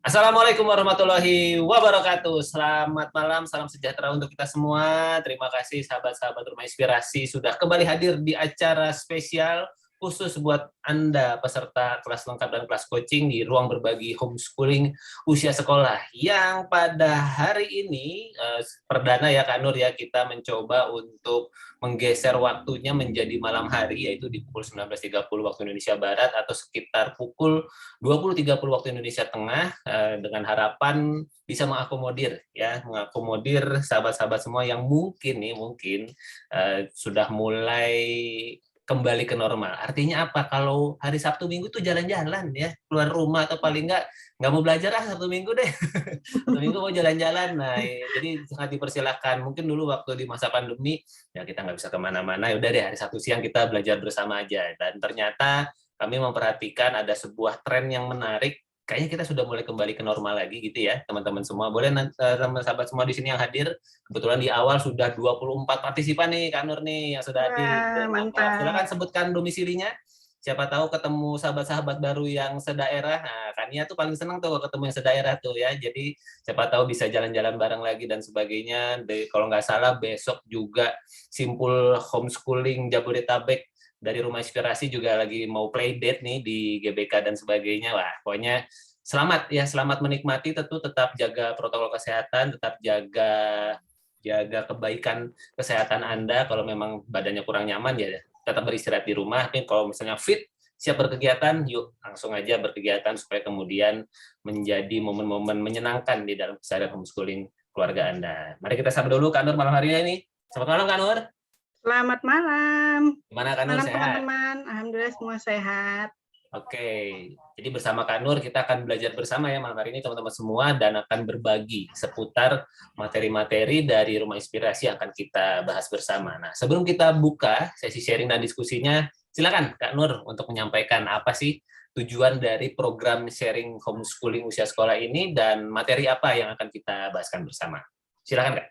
Assalamualaikum warahmatullahi wabarakatuh. Selamat malam, salam sejahtera untuk kita semua. Terima kasih sahabat-sahabat Rumah Inspirasi sudah kembali hadir di acara spesial khusus buat Anda peserta kelas lengkap dan kelas coaching di ruang berbagi homeschooling usia sekolah. Yang pada hari ini perdana ya Kak Nur ya, kita mencoba untuk menggeser waktunya menjadi malam hari, yaitu di pukul 19.30 waktu Indonesia Barat atau sekitar pukul 20.30 waktu Indonesia Tengah, dengan harapan bisa mengakomodir sahabat-sahabat semua yang mungkin sudah mulai kembali ke normal. Artinya apa? Kalau hari Sabtu Minggu tuh jalan-jalan ya, keluar rumah atau paling nggak mau belajar Sabtu Minggu deh. Sabtu Minggu mau jalan-jalan. Nah, jadi sangat dipersilahkan. Mungkin dulu waktu di masa pandemi ya kita nggak bisa kemana-mana. Ya udah deh hari Sabtu siang kita belajar bersama aja. Dan ternyata kami memperhatikan ada sebuah tren yang menarik. Kayaknya kita sudah mulai kembali ke normal lagi gitu ya, teman-teman semua. Boleh teman sahabat semua di sini yang hadir. Kebetulan di awal sudah 24 partisipan nih, Kak Nur nih, yang sudah hadir. Wah, 24. mantap. Silakan sebutkan domisilinya. Siapa tahu ketemu sahabat-sahabat baru yang sedaerah. Nah, Kania tuh paling senang tuh kalau ketemu yang sedaerah tuh ya. Jadi siapa tahu bisa jalan-jalan bareng lagi dan sebagainya. Kalau nggak salah besok juga Simpul Homeschooling Jabodetabek dari Rumah Inspirasi juga lagi mau play date nih di GBK dan sebagainya. Wah, pokoknya selamat menikmati, tentu tetap jaga protokol kesehatan, tetap jaga kebaikan kesehatan Anda. Kalau memang badannya kurang nyaman ya tetap beristirahat di rumah. Tapi kalau misalnya fit, siap berkegiatan, yuk langsung aja berkegiatan supaya kemudian menjadi momen-momen menyenangkan di dalam keseharian homeschooling keluarga Anda. Mari kita sapa dulu Kak Nur malam hari ini. Selamat malam Kak Nur. Selamat malam. Gimana Kak Nur, Malam sehat? teman-teman. Alhamdulillah semua sehat. Oke, jadi bersama Kak Nur kita akan belajar bersama ya malam hari ini teman-teman semua dan akan berbagi seputar materi-materi dari Rumah Inspirasi yang akan kita bahas bersama. Nah, sebelum kita buka sesi sharing dan diskusinya, silakan Kak Nur untuk menyampaikan apa sih tujuan dari program sharing homeschooling usia sekolah ini dan materi apa yang akan kita bahaskan bersama. Silakan Kak.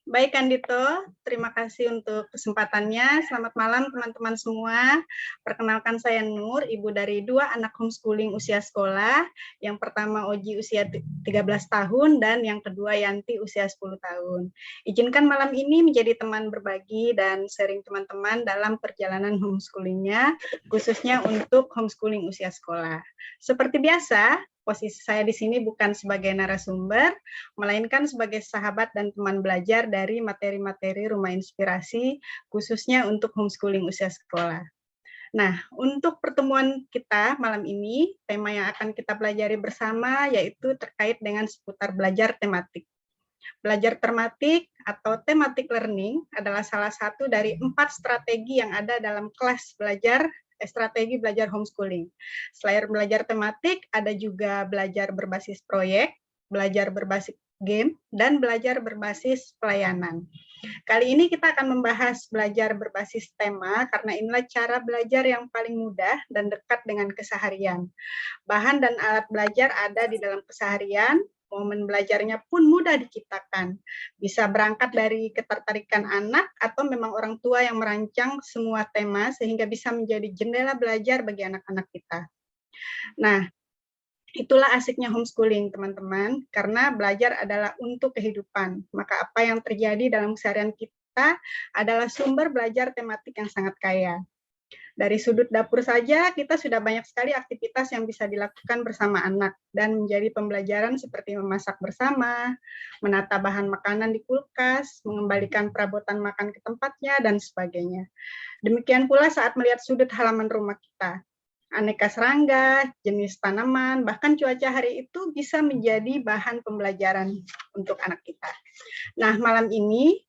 Baik Kandito, terima kasih untuk kesempatannya. Selamat malam teman-teman semua. Perkenalkan saya Nur, ibu dari 2 anak homeschooling usia sekolah. Yang pertama Oji usia 13 tahun dan yang kedua Yanti usia 10 tahun. Izinkan malam ini menjadi teman berbagi dan sharing teman-teman dalam perjalanan homeschoolingnya, khususnya untuk homeschooling usia sekolah. Seperti biasa, posisi saya di sini bukan sebagai narasumber, melainkan sebagai sahabat dan teman belajar dari materi-materi Rumah Inspirasi, khususnya untuk homeschooling usia sekolah. Nah, untuk pertemuan kita malam ini, tema yang akan kita pelajari bersama yaitu terkait dengan seputar belajar tematik. Belajar tematik atau thematic learning adalah salah satu dari 4 strategi yang ada dalam kelas strategi belajar homeschooling. Selain belajar tematik, ada juga belajar berbasis proyek, belajar berbasis game, dan belajar berbasis pelayanan. Kali ini kita akan membahas belajar berbasis tema karena inilah cara belajar yang paling mudah dan dekat dengan keseharian. Bahan dan alat belajar ada di dalam keseharian, momen belajarnya pun mudah diciptakan. Bisa berangkat dari ketertarikan anak atau memang orang tua yang merancang semua tema sehingga bisa menjadi jendela belajar bagi anak-anak kita. Nah, itulah asiknya homeschooling, teman-teman, karena belajar adalah untuk kehidupan. Maka apa yang terjadi dalam keseharian kita adalah sumber belajar tematik yang sangat kaya. Dari sudut dapur saja, kita sudah banyak sekali aktivitas yang bisa dilakukan bersama anak dan menjadi pembelajaran seperti memasak bersama, menata bahan makanan di kulkas, mengembalikan perabotan makan ke tempatnya, dan sebagainya. Demikian pula saat melihat sudut halaman rumah kita. Aneka serangga, jenis tanaman, bahkan cuaca hari itu bisa menjadi bahan pembelajaran untuk anak kita. Nah, malam ini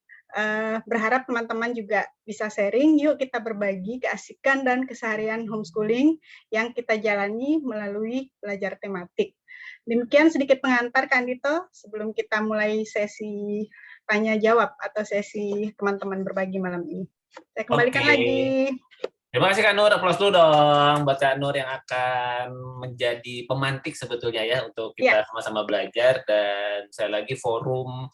berharap teman-teman juga bisa sharing, yuk kita berbagi keasikan dan keseharian homeschooling yang kita jalani melalui belajar tematik. Demikian sedikit pengantar Kandito sebelum kita mulai sesi tanya jawab atau sesi teman-teman berbagi malam ini. Saya kembalikan lagi. Terima kasih Kak Nur, aplaus dulu dong buat Kak Nur yang akan menjadi pemantik sebetulnya ya untuk kita sama-sama belajar. Dan saya lagi forum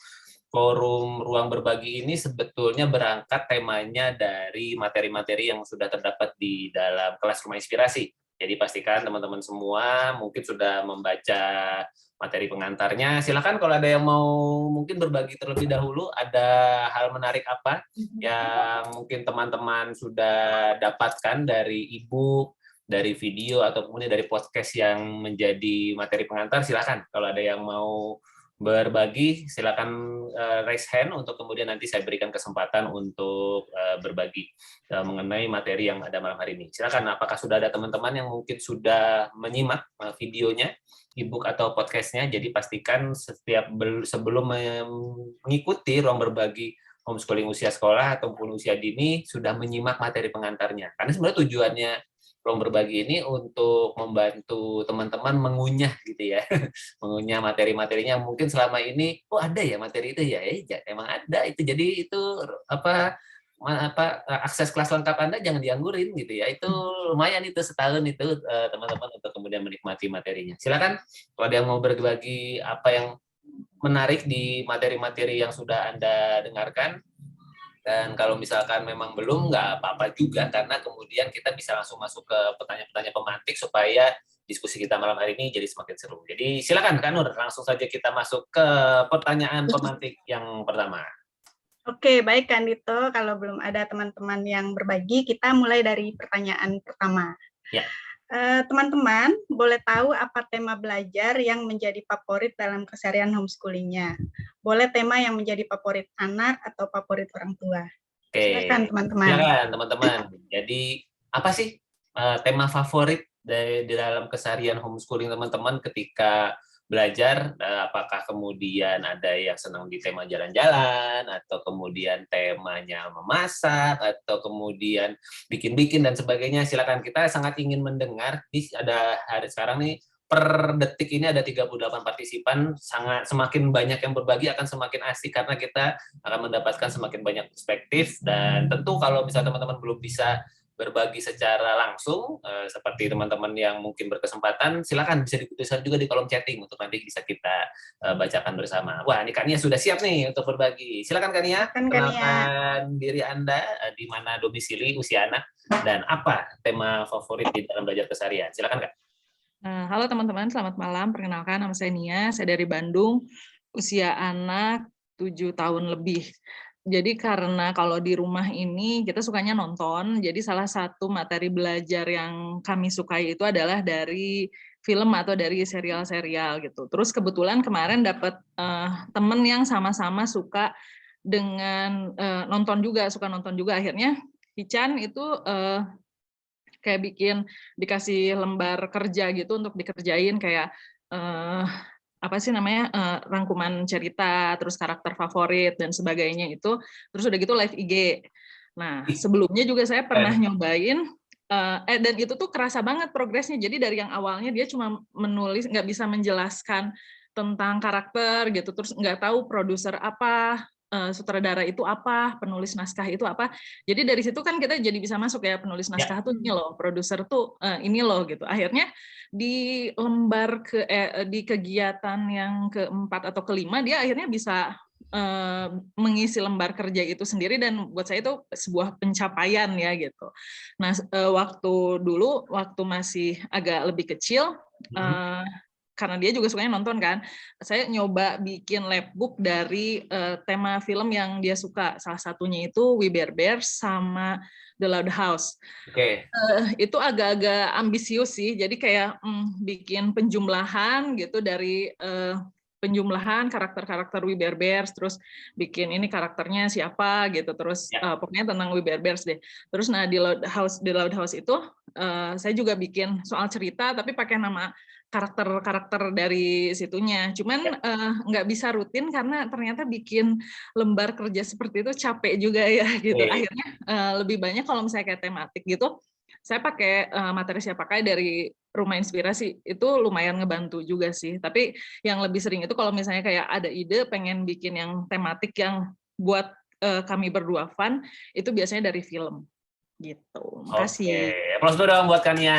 ruang berbagi ini sebetulnya berangkat temanya dari materi-materi yang sudah terdapat di dalam kelas Rumah Inspirasi. Jadi pastikan teman-teman semua mungkin sudah membaca materi pengantarnya. Silakan kalau ada yang mau mungkin berbagi terlebih dahulu, ada hal menarik apa yang mungkin teman-teman sudah dapatkan dari e-book, dari video, atau kemudian dari podcast yang menjadi materi pengantar. Silakan kalau ada yang mau berbagi, silakan raise hand untuk kemudian nanti saya berikan kesempatan untuk berbagi mengenai materi yang ada malam hari ini. Silakan, apakah sudah ada teman-teman yang mungkin sudah menyimak videonya, e-book atau podcastnya? Jadi pastikan sebelum mengikuti ruang berbagi homeschooling usia sekolah ataupun usia dini sudah menyimak materi pengantarnya. Karena sebenarnya tujuannya ruang berbagi ini untuk membantu teman-teman mengunyah gitu ya, mengunyah materi-materinya. Mungkin selama ini, oh ada ya materi itu ya, emang ada itu. Jadi itu apa akses kelas lengkap Anda jangan dianggurin gitu ya. Itu lumayan itu setahun itu teman-teman untuk kemudian menikmati materinya. Silakan kalau ada yang mau berbagi apa yang menarik di materi-materi yang sudah Anda dengarkan. Dan kalau misalkan memang belum, nggak apa-apa juga, karena kemudian kita bisa langsung masuk ke pertanyaan-pertanyaan pemantik supaya diskusi kita malam hari ini jadi semakin seru. Jadi silakan Kak Nur, langsung saja kita masuk ke pertanyaan pemantik yang pertama. Oke, baik Kak Dito. Kalau belum ada teman-teman yang berbagi, kita mulai dari pertanyaan pertama. Ya. Teman-teman, boleh tahu apa tema belajar yang menjadi favorit dalam keseharian homeschoolingnya? Boleh tema yang menjadi favorit anak atau favorit orang tua? Oke. Silakan teman-teman. Silakan teman-teman. Jadi apa sih tema favorit di dalam keseharian homeschooling teman-teman ketika belajar? Apakah kemudian ada yang senang di tema jalan-jalan, atau kemudian temanya memasak, atau kemudian bikin-bikin dan sebagainya? Silakan, kita sangat ingin mendengar. Ada hari sekarang nih, per detik ini ada 38 partisipan, semakin banyak yang berbagi akan semakin asik karena kita akan mendapatkan semakin banyak perspektif. Dan tentu kalau misalnya teman-teman belum bisa berbagi secara langsung, seperti teman-teman yang mungkin berkesempatan, silakan bisa diputuskan juga di kolom chatting untuk nanti bisa kita bacakan bersama. Wah, ini Kania sudah siap nih untuk berbagi. Silakan Kania, kenalkan diri Anda, di mana domisili, usia anak, dan apa tema favorit di dalam belajar keseharian. Silakan Kak. Halo teman-teman, selamat malam. Perkenalkan, nama saya Nia, saya dari Bandung, usia anak 7 tahun lebih. Jadi karena kalau di rumah ini kita sukanya nonton, jadi salah satu materi belajar yang kami sukai itu adalah dari film atau dari serial-serial gitu. Terus kebetulan kemarin dapat temen yang sama-sama suka dengan suka nonton juga. Akhirnya Hichan itu kayak dikasih lembar kerja gitu untuk dikerjain kayak rangkuman cerita, terus karakter favorit dan sebagainya itu, terus udah gitu live IG. Nah, sebelumnya juga saya pernah nyobain, dan itu tuh kerasa banget progresnya. Jadi dari yang awalnya dia cuma menulis, nggak bisa menjelaskan tentang karakter gitu, terus nggak tahu produser apa, sutradara itu apa, penulis naskah itu apa. Jadi dari situ kan kita jadi bisa masuk ya, penulis naskah tuh ini loh, produser tuh ini loh gitu. Akhirnya di di kegiatan yang keempat atau kelima dia akhirnya bisa mengisi lembar kerja itu sendiri, dan buat saya itu sebuah pencapaian ya gitu. Nah, waktu masih agak lebih kecil, karena dia juga sukanya nonton kan, saya nyoba bikin labbook dari tema film yang dia suka. Salah satunya itu We Bare Bears sama The Loud House. Itu agak-agak ambisius sih, jadi kayak bikin penjumlahan gitu dari penjumlahan karakter-karakter We Bare Bears, terus bikin ini karakternya siapa gitu, terus pokoknya tentang We Bare Bears deh. Terus nah di Loud House itu saya juga bikin soal cerita tapi pakai nama karakter-karakter dari situnya. Cuman nggak bisa rutin karena ternyata bikin lembar kerja seperti itu capek juga ya gitu. Akhirnya lebih banyak kalau misalnya kayak tematik gitu, saya pakai materi siapa pakai dari Rumah Inspirasi, itu lumayan ngebantu juga sih. Tapi yang lebih sering itu kalau misalnya kayak ada ide pengen bikin yang tematik yang buat kami berdua fun, itu biasanya dari film gitu. Makasih. Aplaus dong buat Kania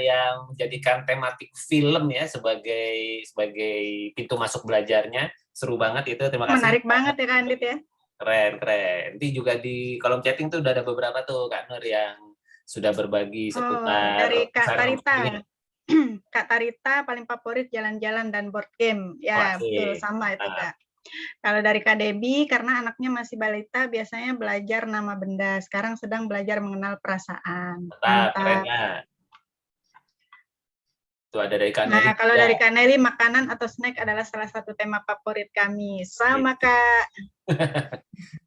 yang menjadikan tematik film ya sebagai pintu masuk belajarnya. Seru banget itu. Terima kasih. Menarik banget ya Kak Andit ya. Keren. Nanti juga di kolom chatting tuh udah ada beberapa tuh Kak Nur yang sudah berbagi dari seputar Kak keseharian Tarita. homeschooling. Kak Tarita paling favorit jalan-jalan dan board game. Ya, betul sama itu, Kak. Kalau dari Kak Debi, karena anaknya masih balita, biasanya belajar nama benda. Sekarang sedang belajar mengenal perasaan. Mantap, keren Mantap. ya. Itu ada dari Kak Nah, Nelly. kalau dari Kak Nelly, makanan atau snack adalah salah satu tema favorit kami. Sama, Kak.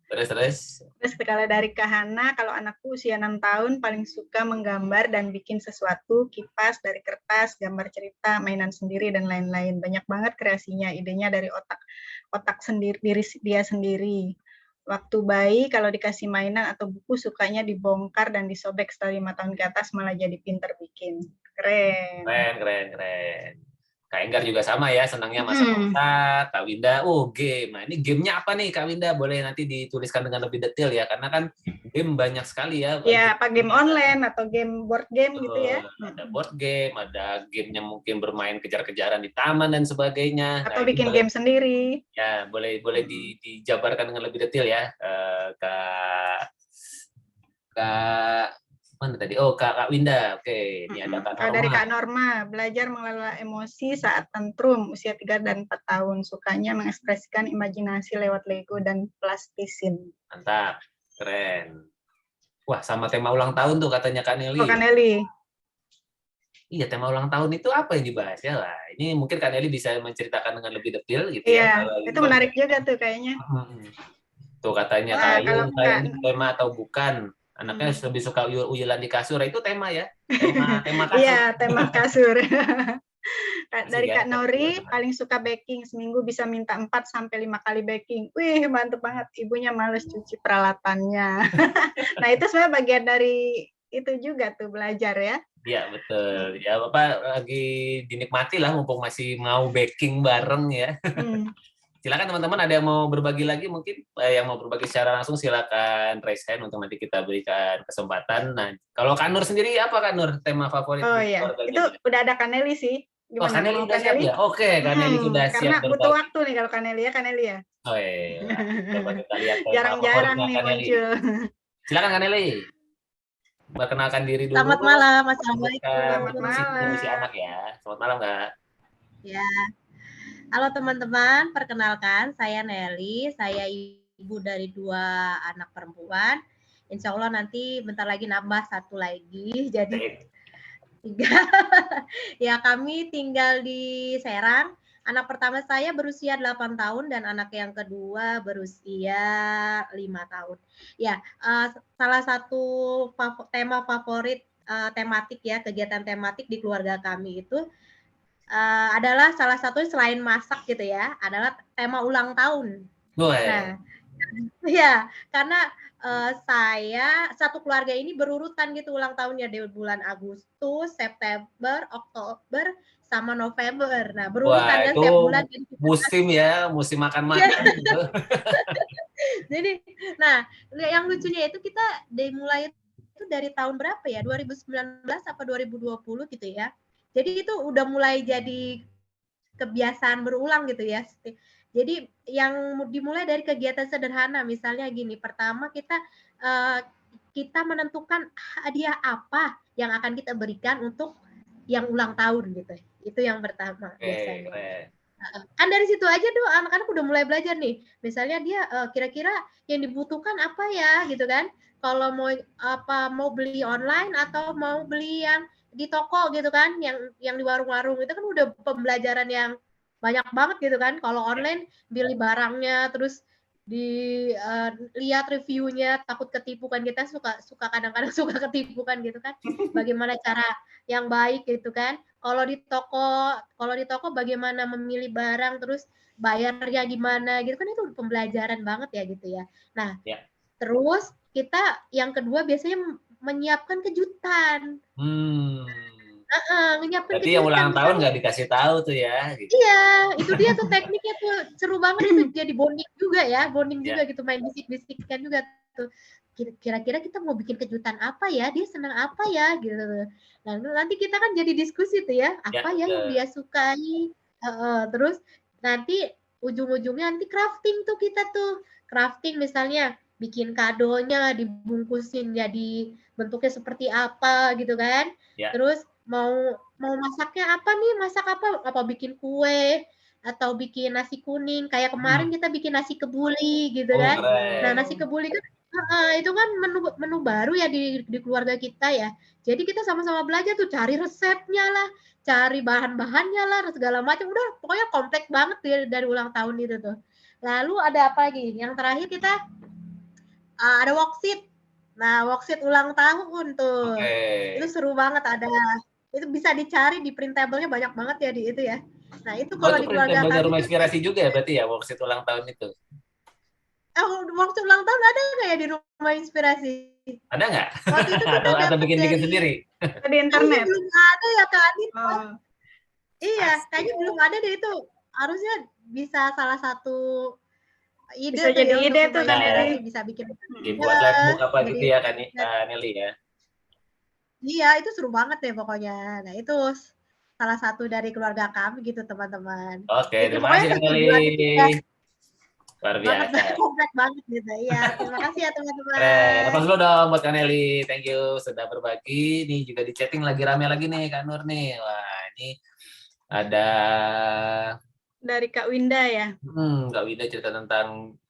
Terus. Terus kalau dari Kak Hana, kalau anakku usia 6 tahun paling suka menggambar dan bikin sesuatu, kipas dari kertas, gambar cerita, mainan sendiri, dan lain-lain. Banyak banget kreasinya, idenya dari otak sendiri, diri dia sendiri. Waktu bayi, kalau dikasih mainan atau buku, sukanya dibongkar dan disobek. Setelah 5 tahun ke atas malah jadi pinter bikin. Keren. Keren. Kak Enggar juga sama ya, senangnya masak-masak. Kak Winda, game. Nah, ini gamenya apa nih, Kak Winda? Boleh nanti dituliskan dengan lebih detail ya, karena kan game banyak sekali ya. Ya, apa game online atau game board game gitu ya. Ada board game, ada gamenya mungkin bermain kejar-kejaran di taman dan sebagainya. Atau bikin game sendiri. Ya, boleh dijabarkan dengan lebih detail ya, Kak mana tadi? Kak Winda. Oke, ini ada Kak Norma. Dari Kak Norma, belajar mengelola emosi saat tantrum, usia 3 dan 4 tahun. Sukanya mengekspresikan imajinasi lewat Lego dan plastisin. Mantap, keren. Wah, sama tema ulang tahun tuh katanya Kak Nelly. Kak Nelly. Iya, tema ulang tahun itu apa yang dibahas ya lah. Ini mungkin Kak Nelly bisa menceritakan dengan lebih detail gitu ya. Iya, itu menarik juga tuh kayaknya. Tuh katanya Kak Ayu, ini tema atau bukan? Anaknya lebih suka uyulan di kasur, itu tema ya? Tema kasur. Iya, tema kasur. Dari Kak Nori, paling suka baking, seminggu bisa minta 4-5 kali baking. Wih, mantep banget, ibunya males cuci peralatannya. Nah, itu sebenarnya bagian dari itu juga tuh, belajar ya. Iya, betul. Ya, Bapak lagi dinikmati lah, mumpung masih mau baking bareng ya. Silakan teman-teman, ada yang mau berbagi lagi mungkin, yang mau berbagi secara langsung silakan raise hand untuk nanti kita berikan kesempatan. Nah, kalau Kak Nur sendiri apa Kak Nur tema favorit? Iya, itu udah ada Kak Nelly sih. Gimana? Kak Nelly udah siap ya? Oke, Kak Nelly sudah siap. Karena butuh waktu nih kalau Kak Nelly ya. Oh iya, coba kita lihat jarang-jarang nih muncul. Silakan Kak Nelly. Perkenalkan diri dulu. Selamat malam, Assalamualaikum. Selamat malam. Si anak ya. Selamat malam Kak. Ya. Halo teman-teman, perkenalkan saya Nelly, saya ibu dari 2 anak perempuan. Insya Allah nanti bentar lagi nambah 1 lagi, jadi 3. Ya, kami tinggal di Serang. Anak pertama saya berusia 8 tahun dan anak yang kedua berusia 5 tahun. Ya, salah satu tema favorit tematik ya, kegiatan tematik di keluarga kami itu adalah salah satu selain masak gitu ya, adalah tema ulang tahun. Nah, ya karena saya satu keluarga ini berurutan gitu ulang tahunnya dari bulan Agustus, September, Oktober, sama November. Nah, berurutan dan setiap bulan. Musim ya, musim makan-makan gitu. Jadi, nah yang lucunya itu kita dimulai itu dari tahun berapa ya? 2019 apa 2020 gitu ya. Jadi itu udah mulai jadi kebiasaan berulang gitu ya. Jadi yang dimulai dari kegiatan sederhana, misalnya gini, pertama kita menentukan hadiah apa yang akan kita berikan untuk yang ulang tahun gitu. Itu yang pertama biasanya. Kan dari situ aja tuh anak-anak udah mulai belajar nih. Misalnya dia kira-kira yang dibutuhkan apa ya gitu kan. Kalau mau beli online atau mau beli yang di toko gitu kan, yang di warung-warung itu kan udah pembelajaran yang banyak banget gitu kan. Kalau online beli barangnya terus dilihat reviewnya, takut ketipu kan, kita suka kadang-kadang suka ketipu kan gitu kan. Bagaimana cara yang baik gitu kan. Kalau di toko bagaimana memilih barang, terus bayarnya gimana gitu kan, itu pembelajaran banget ya gitu ya. Nah, terus kita yang kedua biasanya menyiapkan kejutan. Menyiapkan Berarti yang ulang tahun nggak dikasih tahu tuh ya? Gitu. Iya, itu dia tuh tekniknya tuh seru banget itu, jadi bonding juga ya, juga gitu, main bisik-bisikan juga tuh. Kira-kira kita mau bikin kejutan apa ya? Dia senang apa ya? Gitu. Nah, nanti kita kan jadi diskusi tuh ya, apa ya yang dia sukai. Terus nanti ujung-ujungnya nanti crafting tuh kita tuh. Crafting misalnya bikin kadonya, dibungkusin jadi bentuknya seperti apa gitu kan. Ya. Terus mau masaknya apa nih? Masak apa? Apa bikin kue atau bikin nasi kuning? Kayak kemarin kita bikin nasi kebuli gitu Oh, kan. Nah, keren. nasi kebuli kan itu kan menu baru ya di keluarga kita ya. Jadi kita sama-sama belajar tuh cari resepnya lah, cari bahan-bahannya lah, segala macam. Udah pokoknya kompleks banget dari ulang tahun itu tuh. Lalu ada apa lagi? Yang terakhir kita ada worksheet. Nah, worksheet ulang tahun tuh. Oke. Itu seru banget ada. Itu bisa dicari di printable-nya banyak banget ya di itu ya. Nah, itu Oh, kalau itu di keluarga printable kami Rumah tuh Inspirasi juga ya berarti ya worksheet ulang tahun itu. worksheet ulang tahun ada nggak ya di Rumah Inspirasi? Ada nggak? Waktu itu kita Atau dapat bikin-bikin dari sendiri? Di internet. belum ada ya Kak Adit. Oh, Iya, Pasti. kayaknya belum ada deh itu. Harusnya bisa salah satu ide bisa tuh jadi ya ide untuk tuh Rumah kan Inspirasi Eli. bisa bikin. Dibuat labbook apa jadi gitu ya kan Nelly ya. iya, itu seru banget deh pokoknya. Nah, itu salah satu dari keluarga kami gitu, teman-teman. Oke, Jadi terima pokoknya kasih Kak satu Nelly. bulan itu udah Luar banget biasa. kompleks banget gitu. Iya, terima kasih ya Keren. teman-teman. Lepas dulu dong buat Kak Nelly. Thank you sudah berbagi. Nih juga di chatting lagi rame lagi nih Kak Nur nih. Wah, ini ada Dari Kak Winda ya. Kak Wida cerita tentang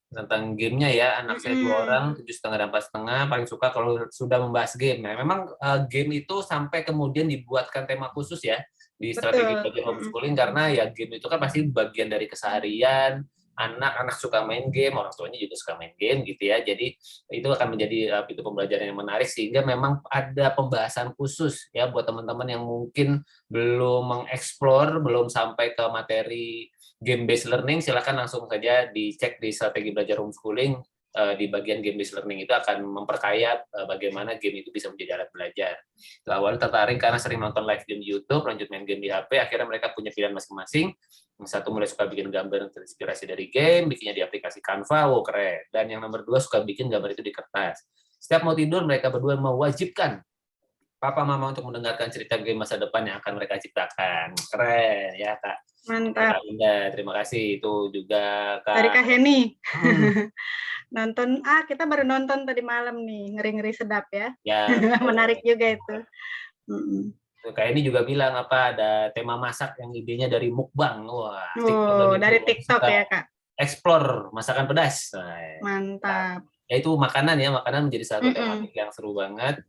gamenya ya. Anak saya 2 orang, 7,5 dan 4,5, paling suka kalau sudah membahas game. Nah, memang game itu sampai kemudian dibuatkan tema khusus ya di strategi Betul. belajar homeschooling karena ya game itu kan pasti bagian dari keseharian. Anak-anak suka main game, orang tuanya juga suka main game gitu ya. Jadi itu akan menjadi pintu pembelajaran yang menarik sehingga memang ada pembahasan khusus ya buat teman-teman yang mungkin belum mengeksplor, belum sampai ke materi game based learning, silakan langsung saja dicek di strategi belajar homeschooling. Di bagian game based learning itu akan memperkaya bagaimana game itu bisa menjadi alat belajar. Awalnya tertarik karena sering nonton live game di YouTube, lanjut main game di HP, akhirnya mereka punya pilihan masing-masing. Yang satu mulai suka bikin gambar yang terinspirasi dari game, bikinnya di aplikasi Canva, wow keren. Dan yang nomor 2 suka bikin gambar itu di kertas. Setiap mau tidur, mereka berdua mewajibkan Papa Mama untuk mendengarkan cerita game masa depan yang akan mereka ciptakan. Keren ya Kak. Mantap. Kak Linda, terima kasih. Itu juga Kak. Dari Kak Heni. Nonton, kita baru nonton tadi malam nih, ngeri-ngeri sedap ya. Ya. Menarik juga itu. Kayak ini juga bilang ada tema masak yang idenya dari mukbang. Wah, dari TikTok ya Kak. Explore masakan pedas. Mantap. Ya itu makanan ya, makanan menjadi satu tematik yang seru banget.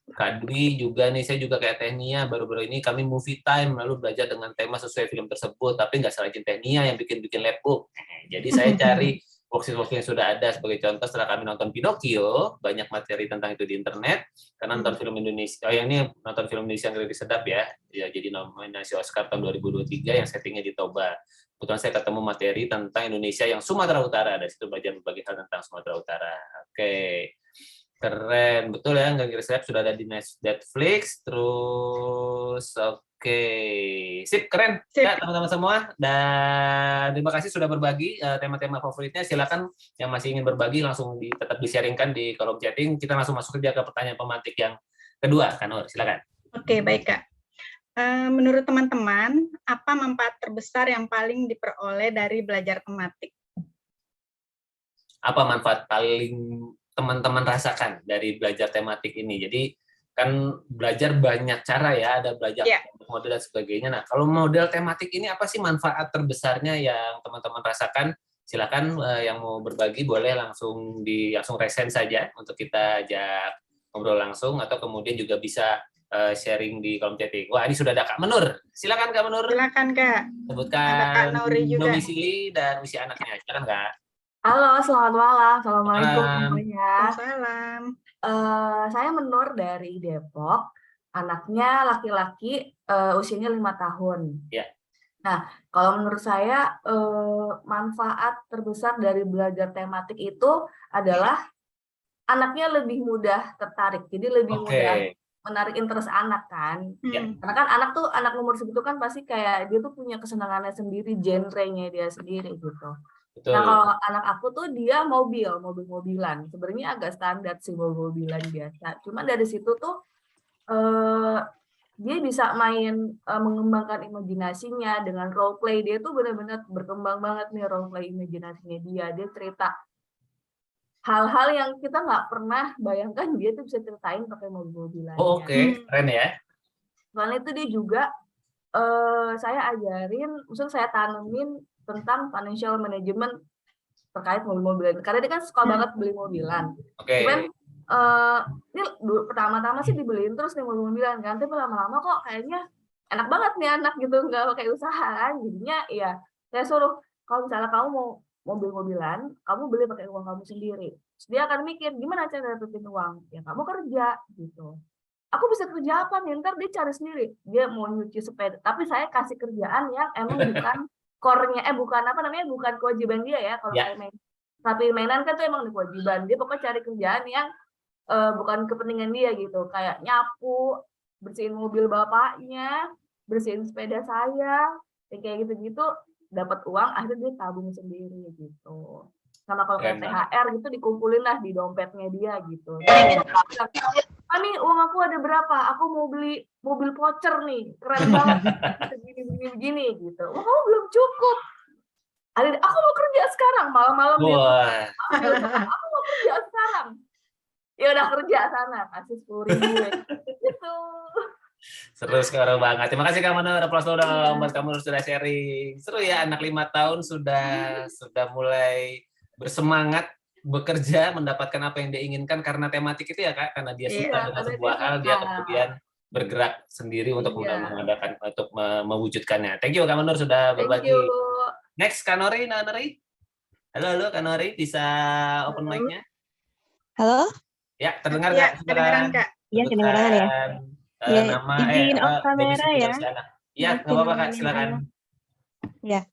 Kak Dwi juga nih, saya juga kayak Tehnia, baru-baru ini kami movie time, lalu belajar dengan tema sesuai film tersebut, tapi nggak salah Tehnia yang bikin labbook. Jadi saya cari worksheet yang sudah ada, sebagai contoh setelah kami nonton Pinocchio, banyak materi tentang itu di internet, karena nonton film Indonesia, ini nonton film Indonesia yang lebih sedap ya, jadi nominasi Oscar tahun 2023 yang settingnya di Toba. Kebetulan saya ketemu materi tentang Indonesia yang Sumatera Utara, dari situ belajar berbagai hal tentang Sumatera Utara. Oke. Keren, betul ya, nggak kira sudah ada di Netflix, terus oke. Sip, keren ya teman-teman semua, dan terima kasih sudah berbagi tema-tema favoritnya. Silakan yang masih ingin berbagi langsung tetap di-sharingkan di kolom chatting. Kita langsung masuk saja ke pertanyaan pemantik yang kedua, Kak Nur, silakan. Oke, baik Kak. Menurut teman-teman, apa manfaat terbesar yang paling diperoleh dari belajar tematik? Apa manfaat paling teman-teman rasakan dari belajar tematik ini? Jadi kan belajar banyak cara ya, ada belajar model dan sebagainya. Nah, kalau model tematik ini apa sih manfaat terbesarnya yang teman-teman rasakan? Silakan yang mau berbagi boleh langsung resen saja untuk kita ajak ngobrol langsung, atau kemudian juga bisa sharing di kolom chatting. Wah, ini sudah ada Kak Menur. Silakan Kak Menur. Silakan Kak. Sebutkan ada Kak Nuri juga. Domisili dan usia anaknya. Silakan Kak. Halo, selamat malam. Assalamualaikum semuanya. Waalaikumsalam. Saya Menur dari Depok. Anaknya laki-laki, usianya 5 tahun. Ya. Nah, kalau menurut saya manfaat terbesar dari belajar tematik itu adalah anaknya lebih mudah tertarik. Jadi lebih mudah menarik interest anak kan. Karena kan anak nomor segitu kan pasti kayak dia tuh punya kesenangannya sendiri, genre-nya dia sendiri gitu. Betul. Nah, kalau anak aku tuh dia mobil-mobilan. Sebenarnya agak standar sih mobil-mobilan biasa. Cuma dari situ tuh dia bisa mengembangkan imajinasinya dengan role play. Dia tuh benar-benar berkembang banget nih role play imajinasinya dia. Dia cerita hal-hal yang kita nggak pernah bayangkan dia tuh bisa ceritain pakai mobil-mobilan. Oh, oke. Keren ya. Selain itu dia juga saya ajarin, maksudnya saya tanemin tentang financial management terkait mobil-mobilan. Karena dia kan suka banget beli mobilan. Oke. Cuman ini pertama-tama sih dibeliin terus nih mobil-mobilan kan, tapi lama-lama kok kayaknya enak banget nih anak gitu, nggak pakai usaha kan. Jadinya ya saya suruh, kalau misalnya kamu mau mobil-mobilan, kamu beli pakai uang kamu sendiri. Terus dia akan mikir, gimana cara dapetin uang? Ya kamu kerja gitu. Aku bisa kerja apa nih? Ntar dia cari sendiri. Dia mau nyuci sepeda, tapi saya kasih kerjaan yang emang bukan core-nya, bukan apa namanya, bukan kewajiban dia ya. Kalau kayak main, tapi mainan kan tuh emang kewajiban. Dia pokoknya cari kerjaan yang bukan kepentingan dia gitu. Kayak nyapu, bersihin mobil bapaknya, bersihin sepeda saya, kayak gitu-gitu, dapat uang, akhirnya dia tabung sendiri gitu. Sama kalau kayak THR gitu dikumpulin lah di dompetnya dia gitu. Nih uang aku ada berapa? Aku mau beli mobil voucher nih, keren banget, begini gitu. Oh, kamu belum cukup. Aku mau kerja sekarang, malam-malam dia. Aku mau kerja sekarang. Ya udah kerja sana, kasih 10.000 gitu. Seru sekarang banget. Terima kasih Kak Manur, aplaus dong buat kamu sudah sharing. Seru ya, anak 5 tahun sudah mulai bersemangat bekerja, mendapatkan apa yang dia inginkan karena tematik itu ya Kak, karena dia suka dengan sebuah hal, dia kemudian bergerak sendiri untuk mengadakan, untuk mewujudkannya. Thank you Kak Manur sudah berbagi. Next Kak Nori, halo Kak Nori, bisa open mic-nya? Halo? Ya, terdengar nggak? Kedengaran Kak. Iya, kedengaran ya. Nama izin off kamera ya. Iya, nggak apa-apa Kak, silakan. Ya.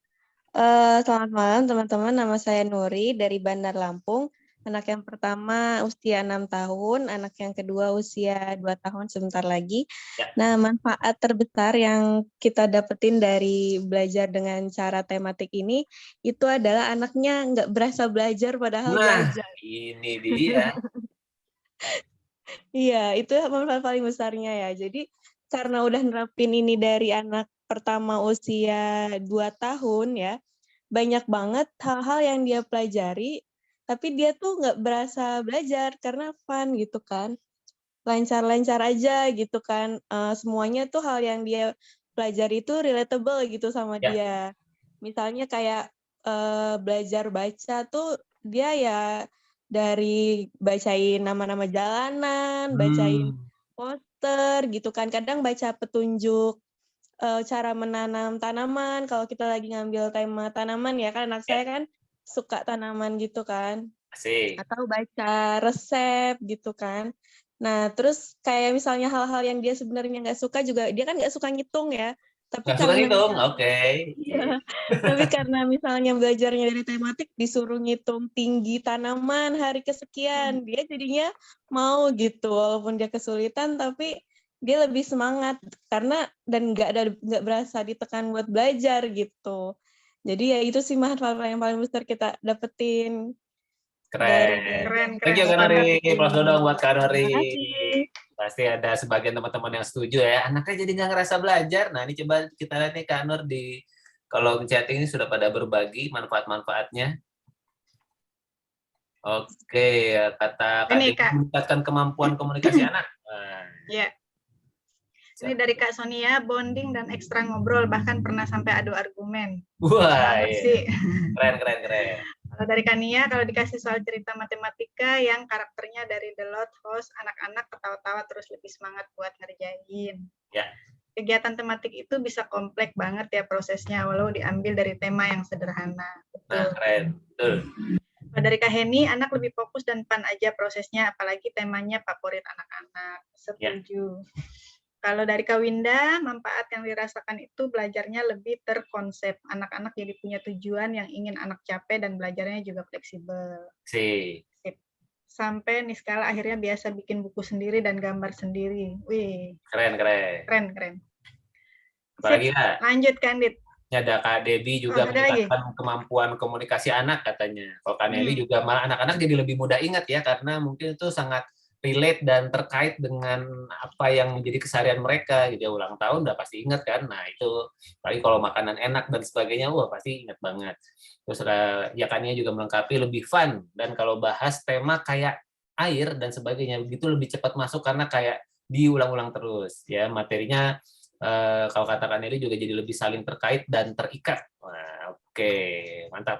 Selamat malam teman-teman, nama saya Nuri dari Bandar Lampung. Anak yang pertama usia 6 tahun, anak yang kedua usia 2 tahun sebentar lagi. Ya. Nah, manfaat terbesar yang kita dapetin dari belajar dengan cara tematik ini, itu adalah anaknya nggak berasa belajar padahal belajar. Ini dia. Iya, itu manfaat paling besarnya ya. Jadi karena udah nerapin ini dari anak pertama usia 2 tahun ya, banyak banget hal-hal yang dia pelajari, tapi dia tuh nggak berasa belajar karena fun gitu kan. Lancar-lancar aja gitu kan. Semuanya tuh hal yang dia pelajari itu relatable gitu sama dia. Misalnya kayak belajar baca tuh dia ya dari bacain nama-nama jalanan, bacain poster gitu kan. Kadang baca petunjuk cara menanam tanaman. Kalau kita lagi ngambil tema tanaman ya kan, anak saya kan suka tanaman gitu kan. Asik. Atau baca resep gitu kan. Nah, terus kayak misalnya hal-hal yang dia sebenarnya nggak suka juga, dia kan nggak suka ngitung ya. Tapi nggak suka ngitung, oke. Iya. Tapi karena misalnya belajarnya dari tematik, disuruh ngitung tinggi tanaman hari kesekian, dia jadinya mau gitu, walaupun dia kesulitan, tapi dia lebih semangat karena dan nggak berasa ditekan buat belajar gitu. Jadi ya itu sih manfaat yang paling besar kita dapetin. Keren. Thank you Kak Nori. Aplaus dong buat Kak Nori. Pasti ada sebagian teman-teman yang setuju ya. Anaknya jadi nggak ngerasa belajar. Nah ini coba kita lihat nih Kak Nur di kolom chatting ini sudah pada berbagi manfaat-manfaatnya. Oke, kata Kak Devi meningkatkan kemampuan komunikasi anak. Iya. Ini dari Kak Sonia, bonding dan ekstra ngobrol, bahkan pernah sampai adu argumen. Wah, keren. Kalau dari Kania, kalau dikasih soal cerita matematika yang karakternya dari The Loud House, anak-anak ketawa-tawa terus lebih semangat buat ngerjain. Ya. Kegiatan tematik itu bisa kompleks banget ya prosesnya, walau diambil dari tema yang sederhana. Betul. Nah, keren. Betul. Kalau dari Kak Heni, anak lebih fokus dan fun aja prosesnya, apalagi temanya favorit anak-anak. Setuju. Ya. Kalau dari Kak Winda, manfaat yang dirasakan itu belajarnya lebih terkonsep. Anak-anak jadi punya tujuan yang ingin anak capai dan belajarnya juga fleksibel. Sip. Sampai Niskala akhirnya biasa bikin buku sendiri dan gambar sendiri. Wih. Keren. Apalagi ya? Lanjut Kandit. Ada Kak Debbie juga meningkatkan kemampuan komunikasi anak katanya. Kalau Kak Nelly juga malah anak-anak jadi lebih mudah ingat ya, karena mungkin itu sangat relate dan terkait dengan apa yang menjadi keseharian mereka. Gitu ya, ulang tahun udah pasti ingat kan. Nah itu, apalagi kalau makanan enak dan sebagainya, wah pasti ingat banget. Terus ya Kania juga melengkapi lebih fun, dan kalau bahas tema kayak air dan sebagainya, begitu lebih cepat masuk karena kayak diulang-ulang terus. Ya materinya kalau katakan ini juga jadi lebih saling terkait dan terikat. Wah, oke, mantap.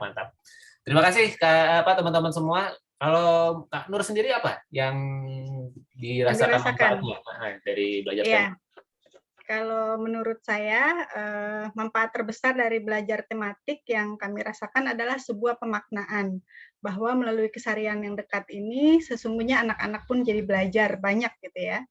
Terima kasih teman-teman semua. Kalau Kak Nur sendiri apa yang dirasakan manfaatnya dari belajar tema? Kalau menurut saya, manfaat terbesar dari belajar tematik yang kami rasakan adalah sebuah pemaknaan, bahwa melalui keseharian yang dekat ini, sesungguhnya anak-anak pun jadi belajar banyak gitu ya.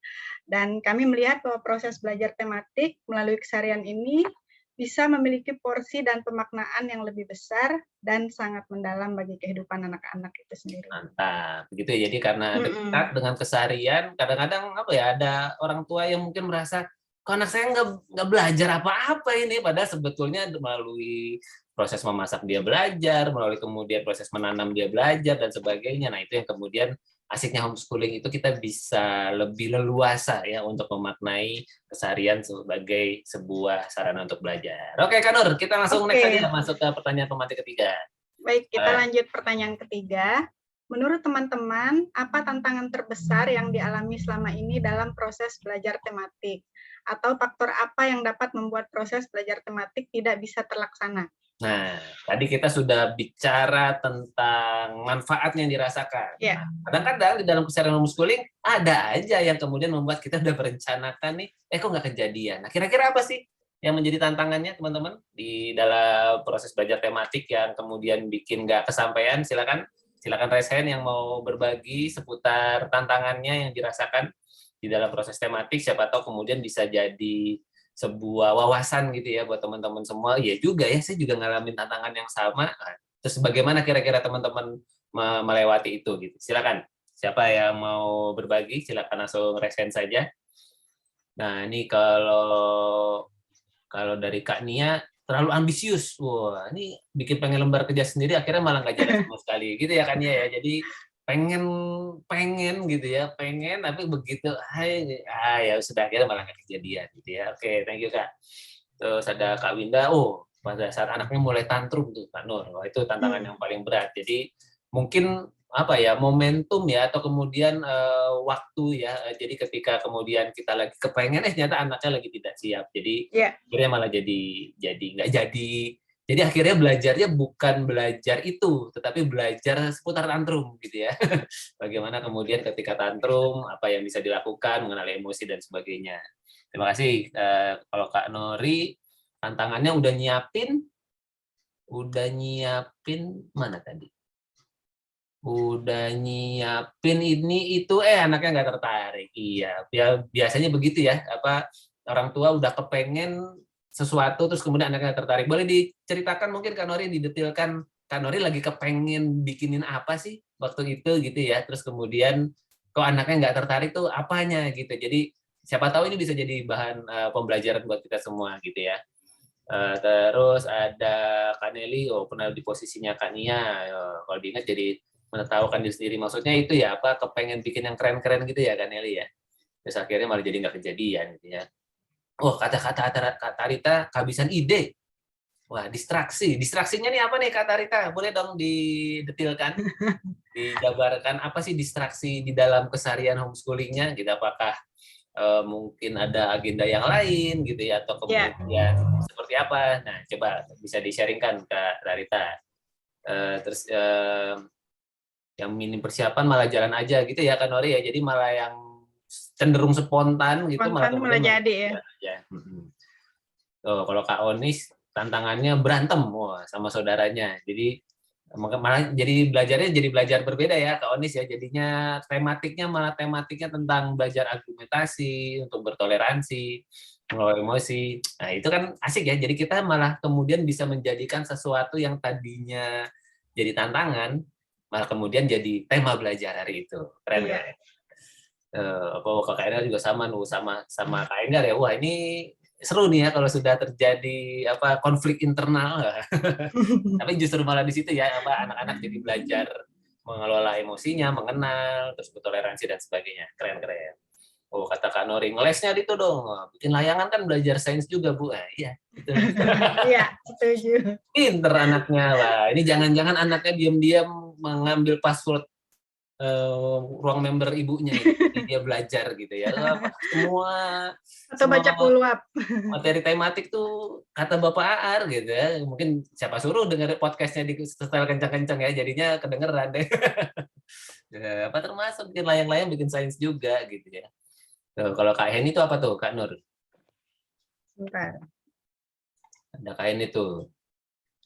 Dan kami melihat bahwa proses belajar tematik melalui keseharian ini bisa memiliki porsi dan pemaknaan yang lebih besar dan sangat mendalam bagi kehidupan anak-anak itu sendiri. Mantap, begitu ya. Jadi karena dekat dengan keseharian, kadang-kadang ada orang tua yang mungkin merasa, kok anak saya nggak belajar apa-apa ini, padahal sebetulnya melalui proses memasak dia belajar, melalui kemudian proses menanam dia belajar dan sebagainya. Nah itu yang kemudian asiknya homeschooling, itu kita bisa lebih leluasa ya untuk memaknai keseharian sebagai sebuah sarana untuk belajar. Oke Kak Nur, kita langsung next aja masuk ke pertanyaan pemantik ketiga. Baik, kita lanjut pertanyaan ketiga. Menurut teman-teman, apa tantangan terbesar yang dialami selama ini dalam proses belajar tematik? Atau faktor apa yang dapat membuat proses belajar tematik tidak bisa terlaksana? Nah, tadi kita sudah bicara tentang manfaatnya yang dirasakan. Yeah. Kadang-kadang di dalam keseharian homeschooling ada aja yang kemudian membuat kita udah berencanakan nih, kok nggak kejadian. Nah, kira-kira apa sih yang menjadi tantangannya teman-teman di dalam proses belajar tematik yang kemudian bikin nggak kesampaian? Silakan raise hand yang mau berbagi seputar tantangannya yang dirasakan di dalam proses tematik. Siapa tahu kemudian bisa jadi sebuah wawasan gitu ya buat teman-teman semua. Iya juga ya, saya juga ngalamin tantangan yang sama. Terus bagaimana kira-kira teman-teman melewati itu gitu. Silakan. Siapa yang mau berbagi, silakan langsung raise hand saja. Nah, ini kalau dari Kak Nia terlalu ambisius. Wah, ini bikin pengen lembar kerja sendiri akhirnya malah nggak jalan sama sekali. Gitu ya Kak Nia ya. Jadi pengen gitu ya, tapi begitu ya sudah akhirnya malah nggak kejadian gitu ya. Oke, thank you Kak. Terus ada Kak Winda, pada saat anaknya mulai tantrum tuh Kak Nur, itu tantangan yang paling berat. Jadi mungkin momentum ya, atau kemudian waktu ya. Jadi ketika kemudian kita lagi kepengen ternyata anaknya lagi tidak siap, jadi akhirnya malah jadi nggak jadi. Jadi akhirnya belajarnya bukan belajar itu, tetapi belajar seputar tantrum gitu ya. Bagaimana kemudian ketika tantrum, apa yang bisa dilakukan, mengenali emosi dan sebagainya. Terima kasih. Kalau Kak Nori, tantangannya udah nyiapin mana tadi? Udah nyiapin ini itu, anaknya nggak tertarik. Iya, biasanya begitu ya. Orang tua udah kepengen sesuatu terus kemudian anaknya tertarik. Boleh diceritakan mungkin Kak Nori, didetailkan Kak Nori lagi kepengen bikinin apa sih waktu itu gitu ya. Terus kemudian kok anaknya nggak tertarik tuh apanya gitu. Jadi siapa tahu ini bisa jadi bahan pembelajaran buat kita semua gitu ya. Terus ada Kak Nelly, pernah di posisinya Kak Nia. Kalau diingat jadi menertawakan diri sendiri. Maksudnya itu ya kepengen bikin yang keren-keren gitu ya Kak Nelly ya. Terus akhirnya malah jadi nggak kejadian gitu ya. Kata Rita kehabisan ide. Wah, distraksi. Distraksinya nih apa nih Kak Rita? Boleh dong didetilkan, dijabarkan apa sih distraksi di dalam keseharian homeschoolingnya? Gitu, apakah mungkin ada agenda yang lain gitu ya, atau kemudian seperti apa? Nah, coba bisa di-sharingkan Kak Rita. Terus yang minim persiapan malah jalan aja gitu ya Kak Nori ya. Jadi malah yang cenderung spontan gitu malah jadi ya. Kalau Kak Onis tantangannya berantem sama saudaranya. Jadi malah jadi belajar berbeda ya Kak Onis ya. Jadinya tematiknya tentang belajar argumentasi, untuk bertoleransi, mengelola emosi. Nah, itu kan asik ya. Jadi kita malah kemudian bisa menjadikan sesuatu yang tadinya jadi tantangan malah kemudian jadi tema belajar hari itu. Keren kan? Kakak Enggar juga sama Kak Enggar ya. Wah, ini seru nih ya kalau sudah terjadi konflik internal. Tapi justru malah di situ ya anak-anak jadi belajar mengelola emosinya, mengenal, terus bertoleransi dan sebagainya. Keren-keren. Oh, kata Kak Nori, ngelesnya itu dong. Bikin layangan kan belajar sains juga, Bu. Iya, gitu. Iya, setuju. Pinter anaknya. Wah, ini jangan-jangan anaknya diam-diam mengambil password ruang member ibunya ini. Jadi dia belajar gitu ya. Atau baca follow-up. Materi tematik tuh kata Bapak Aar gitu ya. Mungkin siapa suruh denger podcastnya di setel kencang-kencang ya, jadinya kedengeran deh. Ya, apa termasuk bikin layang-layang, bikin sains juga gitu ya. Tuh, kalau Kak Heni itu apa tuh, Kak Nur? Bentar. Ada Kak Heni tuh.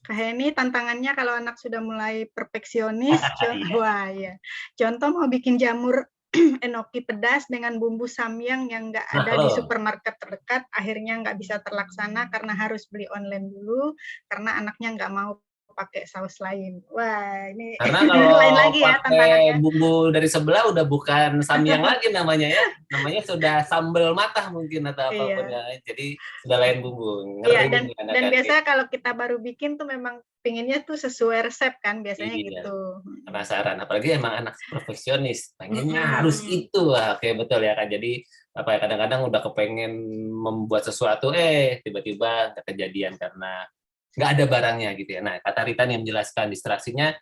Kak Heni tantangannya kalau anak sudah mulai perfeksionis, wah ya. Contoh mau bikin jamur enoki pedas dengan bumbu samyang yang nggak ada di supermarket terdekat, akhirnya nggak bisa terlaksana karena harus beli online dulu, karena anaknya nggak mau pakai saus lain. Wah, ini karena kalau lain lagi ya tantangannya. Bumbu dari sebelah udah bukan samyang lagi namanya ya, namanya sudah sambal matah mungkin atau apapun ya. Jadi sudah lain bumbu. Iya, dan biasanya kalau kita baru bikin tuh memang pinginnya tuh sesuai resep kan, biasanya gitu. Penasaran, apalagi emang anak perfeksionis, pengennya harus itu. Oke, betul ya Kak. Jadi apa ya, kadang-kadang udah kepengen membuat sesuatu, tiba-tiba kejadian karena nggak ada barangnya gitu ya. Nah, kata Rita yang menjelaskan distraksinya,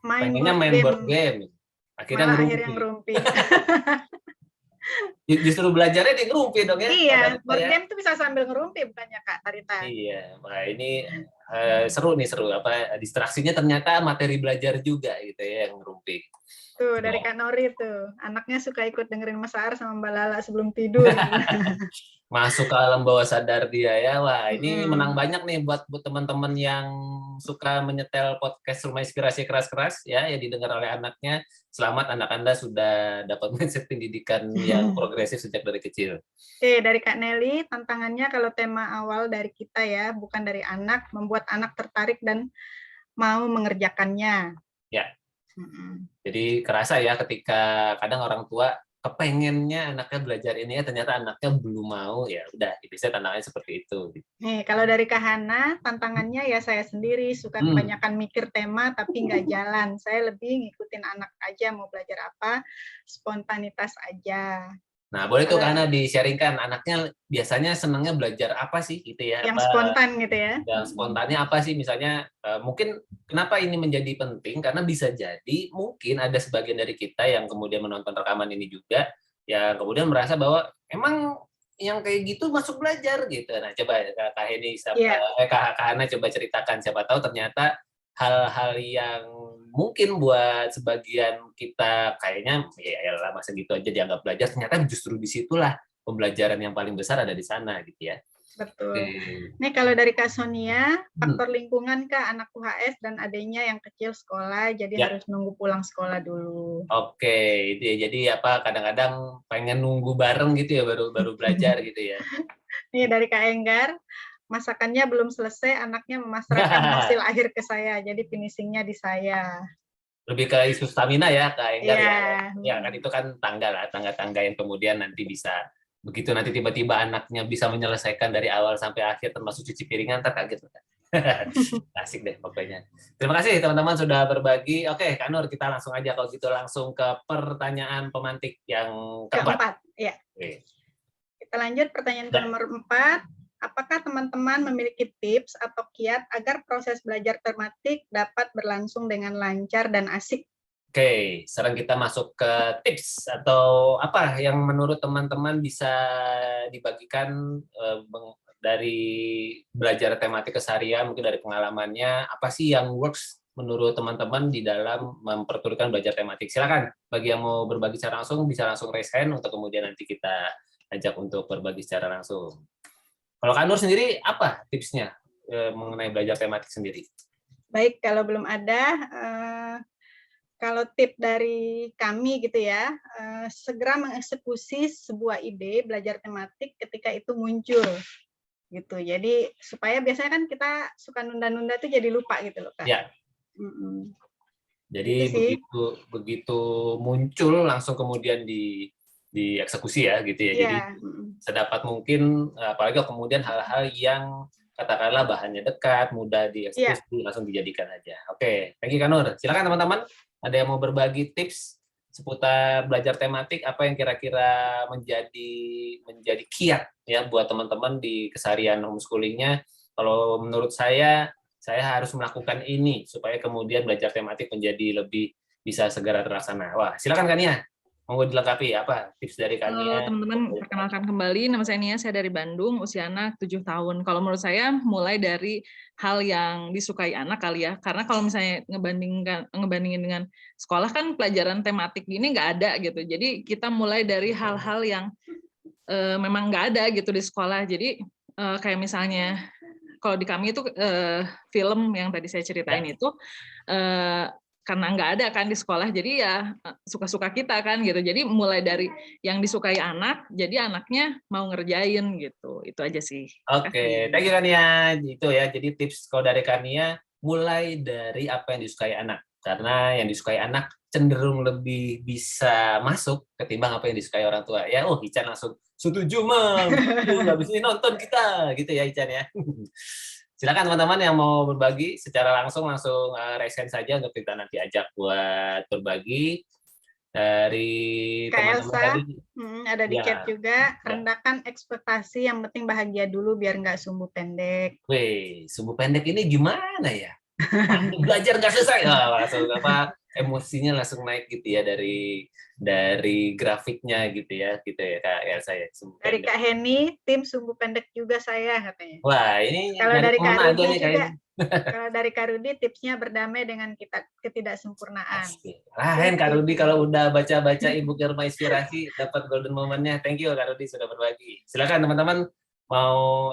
pengennya main board game. Akhirnya ngerumpi. Justru belajarnya di ngerumpi dong ya. Iya, board game tuh bisa sambil ngerumpi bukannya Kak Rita. Iya, wah ini seru. Apa distraksinya ternyata materi belajar juga gitu ya yang ngerumpi. Tuh dari Kak Nori tuh, anaknya suka ikut dengerin Mas Aar sama Mbak Lala sebelum tidur. Masuk ke alam bawah sadar dia ya. Wah, ini menang banyak nih buat teman-teman yang suka menyetel podcast Rumah Inspirasi Keras-Keras ya, yang didengar oleh anaknya. Selamat, anak Anda sudah dapat mindset pendidikan yang progresif sejak dari kecil. Oke, dari Kak Nelly, tantangannya kalau tema awal dari kita ya, bukan dari anak, membuat anak tertarik dan mau mengerjakannya. Ya. Jadi kerasa ya ketika kadang orang tua kepengennya anaknya belajar ini ya, ternyata anaknya belum mau, ya udah, bisa tantangannya seperti itu. Nih, kalau dari Kak Hana, tantangannya ya saya sendiri suka kebanyakan mikir tema tapi nggak jalan. Saya lebih ngikutin anak aja, mau belajar apa, spontanitas aja. Nah, boleh tuh Kak Hana di-sharingkan, anaknya biasanya senangnya belajar apa sih gitu ya? Yang spontan gitu ya? Yang spontannya apa sih? Misalnya, mungkin kenapa ini menjadi penting? Karena bisa jadi mungkin ada sebagian dari kita yang kemudian menonton rekaman ini juga, yang kemudian merasa bahwa emang yang kayak gitu masuk belajar gitu. Nah, coba Kak Heni, Kak Hana coba ceritakan, siapa tahu ternyata hal-hal yang mungkin buat sebagian kita kayaknya ya masa gitu aja dianggap belajar, ternyata justru disitulah pembelajaran yang paling besar ada di sana gitu ya. Betul. Nih kalau dari Kak Sonia, faktor lingkungan Kak, anak UHS dan adiknya yang kecil sekolah, jadi harus nunggu pulang sekolah dulu. Oke, itu ya. Jadi apa kadang-kadang pengen nunggu bareng gitu ya baru belajar gitu ya. Nih dari Kak Enggar, masakannya belum selesai, anaknya memasrahkan hasil akhir ke saya, jadi finishingnya di saya. Lebih ke isu stamina ya Kak Enggar ya kan, itu kan tangga-tangga yang kemudian nanti bisa, begitu nanti tiba-tiba anaknya bisa menyelesaikan dari awal sampai akhir termasuk cuci piringan, ntar kaget kan. Asik deh pokoknya. Terima kasih teman-teman sudah berbagi. Oke Kak Nur, kita langsung aja kalau gitu langsung ke pertanyaan pemantik yang keempat. Ya. Kita lanjut pertanyaan ke nomor 4. Apakah teman-teman memiliki tips atau kiat agar proses belajar tematik dapat berlangsung dengan lancar dan asik? Oke, sekarang kita masuk ke tips atau apa yang menurut teman-teman bisa dibagikan dari belajar tematik keseharian, mungkin dari pengalamannya, apa sih yang works menurut teman-teman di dalam memperturutkan belajar tematik? Silakan, bagi yang mau berbagi secara langsung bisa langsung raise hand untuk kemudian nanti kita ajak untuk berbagi secara langsung. Kalau Kak Nur sendiri, apa tipsnya mengenai belajar tematik sendiri? Baik, kalau belum ada, kalau tip dari kami gitu ya, segera mengeksekusi sebuah ide belajar tematik ketika itu muncul. Gitu. Jadi supaya biasanya kan kita suka nunda-nunda tuh jadi lupa gitu loh Kak. Ya. Jadi begitu muncul langsung kemudian dieksekusi ya gitu ya. Jadi sedapat mungkin, apalagi kemudian hal-hal yang katakanlah bahannya dekat, mudah dieksekusi, langsung dijadikan aja. Oke, thank you Kak Nur. Silakan teman-teman, ada yang mau berbagi tips seputar belajar tematik, apa yang kira-kira menjadi kiat ya buat teman-teman di keseharian homeschoolingnya. Kalau menurut saya harus melakukan ini supaya kemudian belajar tematik menjadi lebih bisa segera terlaksana. Wah, silakan Kak Nia. Mau dilengkapi apa tips dari Kak Nia? Halo teman-teman, perkenalkan kembali, nama saya Nia, saya dari Bandung, usia anak 7 tahun. Kalau menurut saya mulai dari hal yang disukai anak kali ya, karena kalau misalnya ngebandingin dengan sekolah kan pelajaran tematik gini nggak ada gitu. Jadi kita mulai dari hal-hal yang memang nggak ada gitu di sekolah. Jadi kayak misalnya kalau di kami itu film yang tadi saya ceritain itu karena nggak ada kan di sekolah, jadi ya suka-suka kita kan gitu. Jadi mulai dari yang disukai anak, jadi anaknya mau ngerjain gitu. Itu aja sih. Oke, thank you Kania. Itu ya, jadi tips kalau dari Kania, mulai dari apa yang disukai anak. Karena yang disukai anak cenderung lebih bisa masuk ketimbang apa yang disukai orang tua. Ya, Ican langsung, setuju Mam, habis ini nonton kita, gitu ya Ican ya. Silakan teman-teman yang mau berbagi secara langsung raise hand saja untuk kita nanti ajak buat berbagi dari teman-teman tadi. Ada di chat juga, rendahkan ekspektasi, yang penting bahagia dulu biar nggak sumbu pendek. Wih, sumbu pendek ini gimana ya? Belajar nggak selesai, langsung emosinya langsung naik gitu ya dari grafiknya gitu ya Kak Elsa ya. Dari Kak Heni, tim sumbu pendek juga saya katanya. Wah, ini kalau dari Kak Rudi juga. Kalau dari Kak Rudi, tipsnya berdamai dengan ketidaksempurnaan. Lain Kak Rudi kalau udah baca-baca Ibu Rumah Inspirasi dapat golden moment-nya. Thank you Kak Rudi sudah berbagi. Silakan teman-teman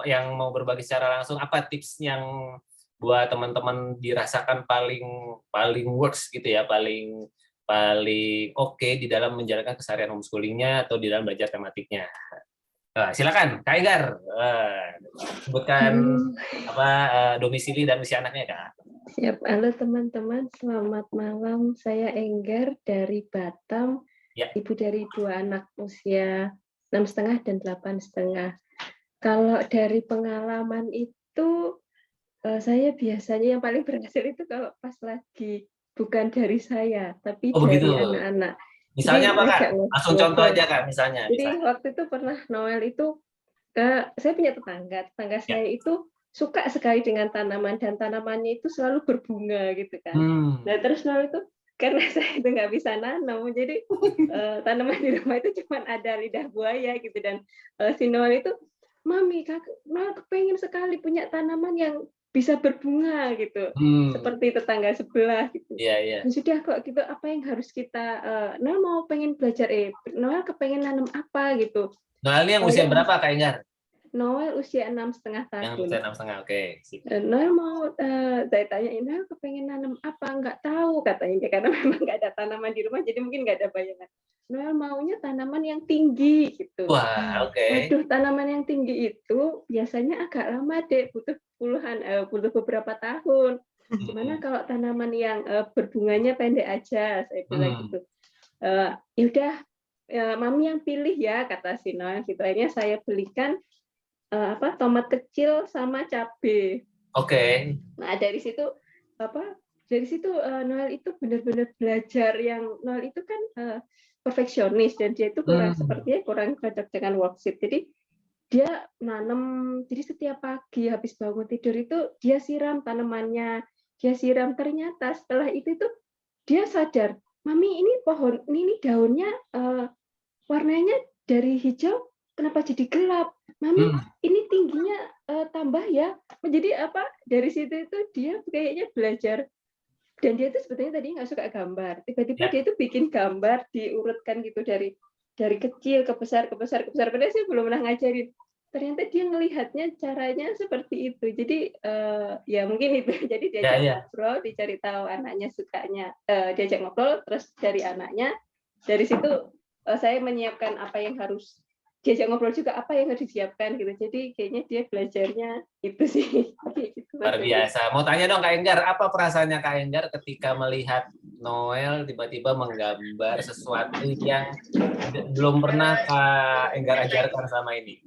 yang mau berbagi secara langsung, apa tips yang buat teman-teman dirasakan paling works gitu ya, paling oke di dalam menjalankan keseharian homeschoolingnya atau di dalam belajar tematiknya. Silakan Kak Enggar, sebutkan domisili dan usia anaknya Kak. Siap, halo teman-teman, selamat malam. Saya Enggar dari Batam, ibu dari 2 anak usia 6,5 dan 8,5. Kalau dari pengalaman itu, saya biasanya yang paling berhasil itu kalau pas lagi bukan dari saya, tapi dari anak-anak. Misalnya apa Kak? Langsung contoh aja Kak, misalnya. Jadi waktu itu pernah Noel itu, saya punya tetangga saya itu suka sekali dengan tanaman, dan tanamannya itu selalu berbunga gitu kan. Nah terus Noel itu, karena saya itu nggak bisa nanam, jadi tanaman di rumah itu cuma ada lidah buaya gitu, dan si Noel itu, Mami, Noel kepengen sekali punya tanaman yang bisa berbunga gitu, seperti tetangga sebelah gitu. Dan sudah kok gitu, apa yang harus kita, Noel mau pengen belajar, Noel kepengen nanam apa gitu. Noel ini yang usia berapa Kak Enggar? Noel usia 6,5 tahun. Yang usia 6,5, oke. Noel mau, saya tanyain, Noel kepengen nanam apa? Nggak tahu katanya, karena memang nggak ada tanaman di rumah, jadi mungkin nggak ada bayangan. Noel maunya tanaman yang tinggi gitu. Wah, oke. Waduh, tanaman yang tinggi itu biasanya agak lama deh, butuh beberapa tahun. Gimana kalau tanaman yang berbunganya pendek aja, saya bilang gitu. Yaudah, Mami yang pilih ya, kata si Noel. Gitu. Akhirnya saya belikan tomat kecil sama cabai. Oke. Nah dari situ Noel itu benar-benar belajar, yang Noel itu kan perfeksionis, dan dia itu sepertinya kurang cocok dengan worksheet. Jadi dia nanam, jadi setiap pagi habis bangun tidur itu dia siram tanamannya, ternyata setelah itu tuh dia sadar, Mami ini pohon ini daunnya warnanya dari hijau kenapa jadi gelap, Mami ini tingginya tambah ya. Jadi dari situ itu dia kayaknya belajar. Dan dia itu sebetulnya tadi nggak suka gambar. Tiba-tiba dia itu bikin gambar, diurutkan gitu dari kecil ke besar. Padahal saya belum pernah ngajarin. Ternyata dia ngelihatnya caranya seperti itu. Jadi ya mungkin itu. Jadi diajak ngobrol, dicari tahu anaknya sukanya. Diajak ngobrol, terus dari anaknya. Dari situ saya menyiapkan apa yang harus diajak ngobrol juga, apa yang harus disiapkan gitu. Jadi kayaknya dia belajarnya itu sih. Luar biasa. Mau tanya dong Kak Enggar, apa perasaannya Kak Enggar ketika melihat Noel tiba-tiba menggambar sesuatu yang belum pernah Kak Enggar ajarkan sama ini?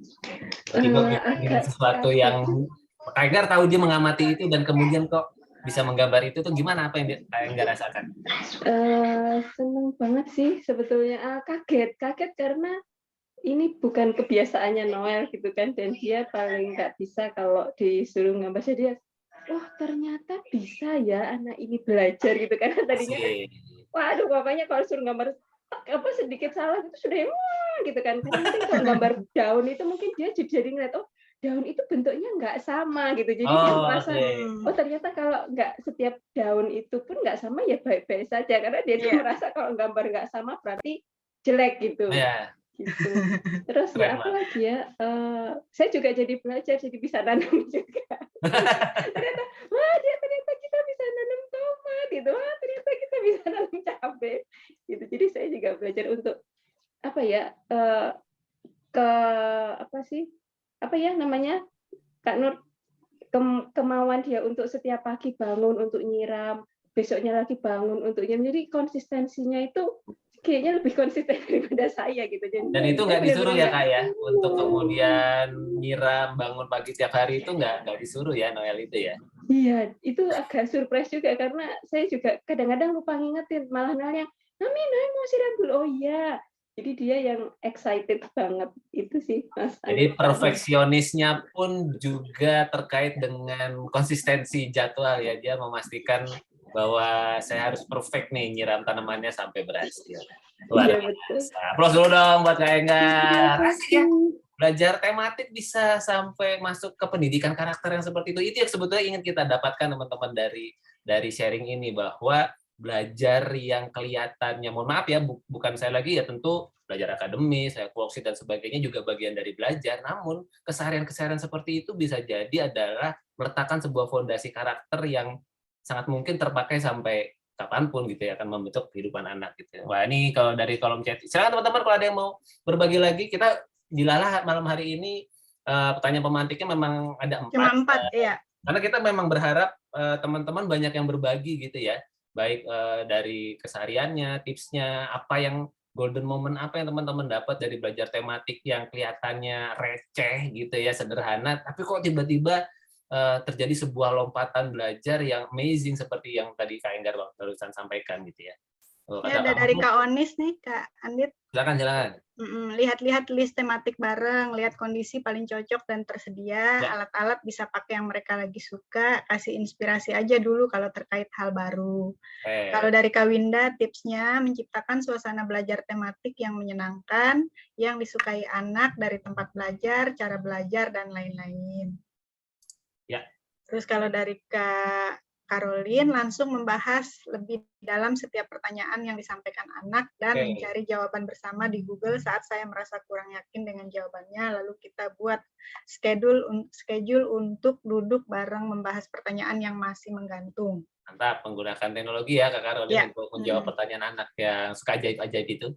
Tiba-tiba bikin sesuatu yang Kak Enggar tahu dia mengamati itu dan kemudian kok bisa menggambar itu tuh gimana, apa yang Kak Enggar rasakan? Seneng banget sih sebetulnya. Kaget karena ini bukan kebiasaannya Noel gitu kan, dan dia paling nggak bisa kalau disuruh gambar. Jadi dia, wah ternyata bisa ya anak ini belajar gitu kan. Tadinya kan, waduh bapaknya kalau suruh gambar apa sedikit salah itu sudah wah gitu kan. Karena mungkin kalau gambar daun itu mungkin dia jadi ngeliat, oh daun itu bentuknya nggak sama gitu. Jadi dia merasa, oh ternyata kalau nggak setiap daun itu pun nggak sama ya baik-baik saja. Karena dia merasa kalau gambar nggak sama berarti jelek gitu. Gitu. Terus ya apa lagi ya? Saya juga jadi belajar, jadi bisa nanam juga. Ternyata, wah ternyata kita bisa nanam tomat gitu. Wah ternyata kita bisa nanam cabai. Gitu. Jadi saya juga belajar untuk apa ya? Apa ya namanya, Kak Nur, kemauan dia untuk setiap pagi bangun untuk nyiram, besoknya lagi bangun untuk nyiram. Jadi konsistensinya itu kayaknya lebih konsisten daripada saya gitu. Dan itu nggak disuruh ya Kak ya, untuk kemudian nyiram bangun pagi tiap hari itu nggak disuruh ya Noel itu ya? Iya, itu agak surprise juga karena saya juga kadang-kadang lupa ngingetin, malah Noel yang, Noel mau siram dulu. Oh iya. Jadi dia yang excited banget, itu sih Mas. Jadi perfeksionisnya pun juga terkait dengan konsistensi jadwal ya, dia memastikan bahwa saya harus perfect nih nyiram tanamannya sampai berhasil. Luar biasa. Aplaus dulu dong buat Kak Enggar. Asik ya. Belajar tematik bisa sampai masuk ke pendidikan karakter yang seperti itu. Itu yang sebetulnya ingin kita dapatkan teman-teman dari sharing ini, bahwa belajar yang kelihatannya, mohon maaf ya, bukan saya lagi ya, tentu belajar akademis, worksheet dan sebagainya juga bagian dari belajar. Namun keseharian-keseharian seperti itu bisa jadi adalah meletakkan sebuah fondasi karakter yang sangat mungkin terpakai sampai kapanpun gitu ya, akan membentuk kehidupan anak gitu. Wah ini kalau dari kolom chat, silakan teman-teman kalau ada yang mau berbagi lagi. Kita dilalah malam hari ini pertanyaan pemantiknya memang ada 4. Cuma 4 ya. Karena kita memang berharap teman-teman banyak yang berbagi gitu ya, baik dari kesehariannya, tipsnya, apa yang golden moment apa yang teman-teman dapat dari belajar tematik yang kelihatannya receh gitu ya, sederhana, tapi kok tiba-tiba terjadi sebuah lompatan belajar yang amazing seperti yang tadi Kak Enggar barusan sampaikan gitu ya. Ya, ada dari Kak Onis nih, Kak Andit. Silakan. Lihat-lihat list tematik bareng, lihat kondisi paling cocok dan tersedia, alat-alat bisa pakai yang mereka lagi suka, kasih inspirasi aja dulu kalau terkait hal baru. Kalau dari Kak Winda, tipsnya menciptakan suasana belajar tematik yang menyenangkan, yang disukai anak dari tempat belajar, cara belajar, dan lain-lain. Ya. Terus kalau dari Kak Caroline, langsung membahas lebih dalam setiap pertanyaan yang disampaikan anak dan mencari jawaban bersama di Google saat saya merasa kurang yakin dengan jawabannya, lalu kita buat schedule untuk duduk bareng membahas pertanyaan yang masih menggantung. Mantap, menggunakan teknologi ya Kak Caroline untuk menjawab pertanyaan anak yang suka ajaib-ajaib itu.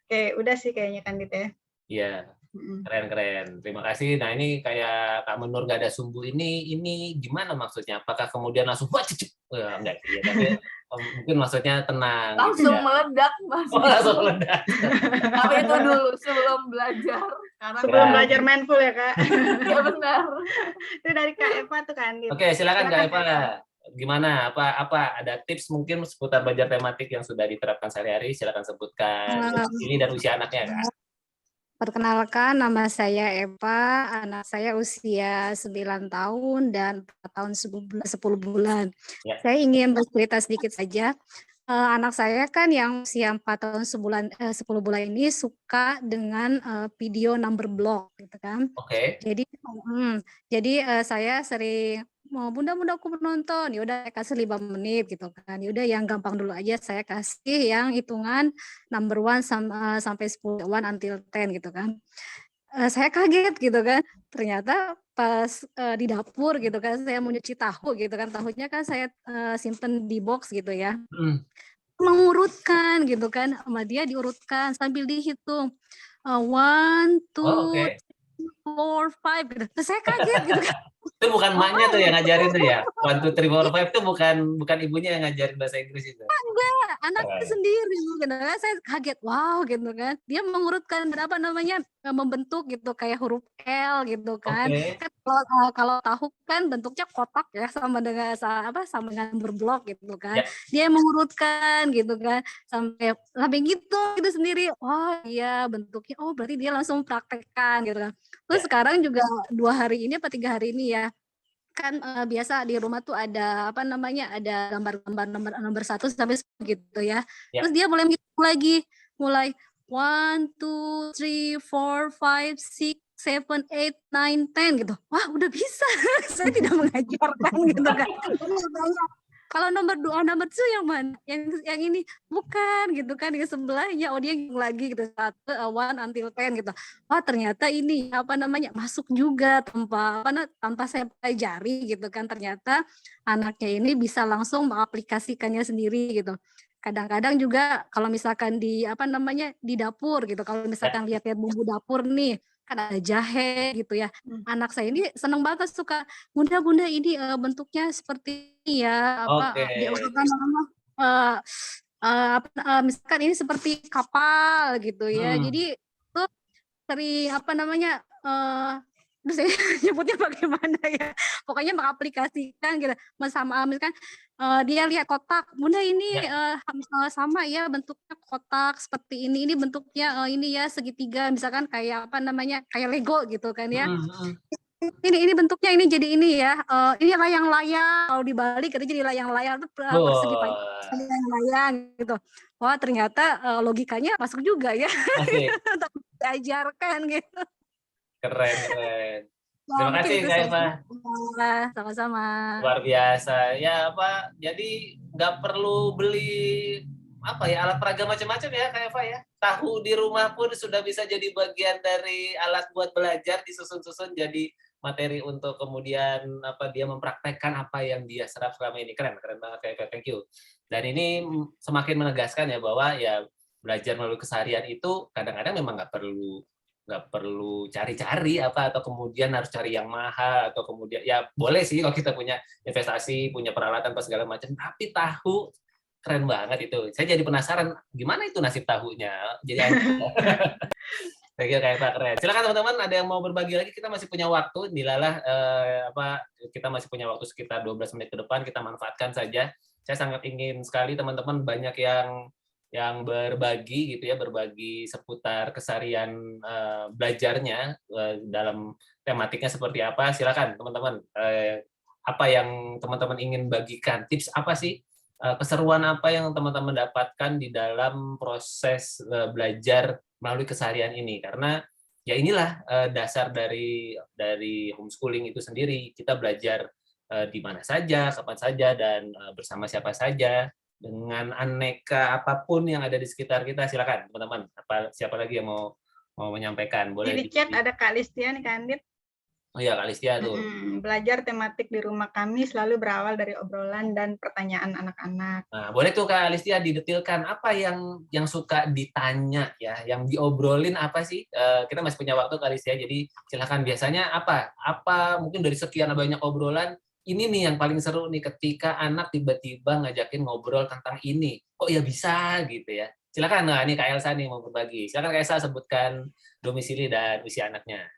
Oke, udah sih kayaknya kan Dit ya. Iya. Keren. Terima kasih. Nah ini kayak Kak Menur nggak ada sumbu ini gimana maksudnya? Apakah kemudian langsung enggak? Ya, tapi mungkin maksudnya tenang. Langsung gitu ya. meledak Mas. Langsung meledak. Tapi itu dulu sebelum belajar. Sebelum belajar mindful ya Kak. Ya benar. Itu dari Kak Eva tuh kan. Oke, silakan Kak Eva. Gimana? Apa ada tips mungkin seputar belajar tematik yang sudah diterapkan sehari-hari? Silakan sebutkan ini dan usia anaknya Kak. Perkenalkan, nama saya Eva, anak saya usia 9 tahun dan 4 tahun 10 bulan. Ya. Saya ingin bercerita sedikit saja. Anak saya kan yang usia 4 tahun 10 bulan ini suka dengan video number block gitu kan. Oke. Jadi saya sering mau bunda aku menonton, ya udah kasih 5 menit gitu kan. Ya udah yang gampang dulu aja saya kasih yang hitungan number 1 sampai 10, 1 until 10 gitu kan. Saya kaget gitu kan. Ternyata pas di dapur gitu kan saya mau nyuci tahu gitu kan. Tahunya kan saya simpen di box gitu ya. Mengurutkan gitu kan. Sama dia diurutkan sambil dihitung. 1, 2, 3, 4, 5 gitu. Terus saya kaget gitu kan. Itu bukan emaknya tuh yang ngajarin tuh ya. 1, 2, 3, 4, 5 itu bukan ibunya yang ngajarin bahasa Inggris itu. Enggak, anaknya sendiri gitu kan. Saya kaget, wow gitu kan. Dia mengurutkan berapa namanya membentuk gitu kayak huruf L gitu kan. Oke. Kan kalau tahu kan bentuknya kotak ya sama dengan sama dengan berblok gitu kan. Ya. Dia mengurutkan gitu kan sampai gitu sendiri. Wah, iya bentuknya. Oh, berarti dia langsung praktekkan gitu kan. Terus Ya. sekarang juga 2 hari ini apa 3 hari ini ya. Kan biasa di rumah tuh ada ada gambar-gambar nomor 1 sampai 10 gitu ya. Ya. Terus dia mulai menghitung lagi, mulai 1, 2, 3, 4, 5, 6, 7, 8, 9, 10 gitu. Wah, udah bisa. Saya tidak mengajarkan gitu kan. Kalau nomor 2, nomor 2 yang mana? Yang ini bukan gitu kan, yang sebelahnya dia lagi gitu 1 until 10 gitu. Wah, ternyata ini masuk juga tanpa saya pelajari gitu kan. Ternyata anaknya ini bisa langsung mengaplikasikannya sendiri gitu. Kadang-kadang juga kalau misalkan di dapur gitu, kalau misalkan lihat-lihat bumbu dapur nih, kan ada jahe gitu ya. Anak saya ini seneng banget suka, "Bunda ini bentuknya seperti ini ya, Oke. misalkan ini seperti kapal gitu ya." Jadi itu sering terus saya nyebutnya bagaimana ya, pokoknya mengaplikasikan gitu. Misalkan dia lihat kotak, "Bunda ini sama ya bentuknya kotak seperti ini bentuknya ini ya segitiga," misalkan kayak kayak Lego gitu kan ya. Ini bentuknya ini jadi ini ya, ini layang-layang, kalau dibalik itu jadi layang-layang tuh persegi panjang layang-layang gitu. Wah, ternyata logikanya masuk juga ya. Untuk diajarkan gitu. Keren. Terima kasih Kak Eva. Sama-sama. Luar biasa. Ya jadi nggak perlu beli alat peraga macam-macam ya Kak Eva ya. Tahu di rumah pun sudah bisa jadi bagian dari alat buat belajar, disusun-susun jadi materi untuk kemudian dia mempraktekkan apa yang dia serap selama ini. Keren banget Kak Eva. Thank you. Dan ini semakin menegaskan ya bahwa ya belajar melalui keseharian itu kadang-kadang memang nggak perlu cari-cari atau kemudian harus cari yang mahal atau kemudian ya boleh sih kalau kita punya investasi, punya peralatan apa segala macam, tapi tahu keren banget itu. Saya jadi penasaran gimana itu nasib tahunya. Jadi Thank you Kak Eva, keren. Silakan teman-teman, ada yang mau berbagi lagi? Kita masih punya waktu, dilalah kita masih punya waktu sekitar 12 menit ke depan, kita manfaatkan saja. Saya sangat ingin sekali teman-teman banyak yang berbagi gitu ya, berbagi seputar keseharian belajarnya dalam tematiknya seperti apa. Silakan teman-teman, apa yang teman-teman ingin bagikan, tips apa sih, keseruan apa yang teman-teman dapatkan di dalam proses belajar melalui keseharian ini, karena ya inilah dasar dari homeschooling itu sendiri. Kita belajar di mana saja, kapan saja, dan bersama siapa saja, dengan aneka apapun yang ada di sekitar kita. Silakan teman-teman, siapa lagi yang mau menyampaikan? Boleh di chat ada Kak Listia nih, Kak Andit. Oh iya, Kak Listia tuh. Belajar tematik di rumah kami selalu berawal dari obrolan dan pertanyaan anak-anak. Nah, boleh tuh Kak Listia didetilkan apa yang suka ditanya ya, yang diobrolin apa sih? Kita masih punya waktu Kak Listia, jadi silakan. Biasanya apa mungkin dari sekian banyak obrolan, ini nih yang paling seru nih ketika anak tiba-tiba ngajakin ngobrol tentang ini. Kok ya bisa gitu ya. Silakan, nah ini Kak Elsa nih mau berbagi. Silakan Kak Elsa, sebutkan domisili dan usia anaknya.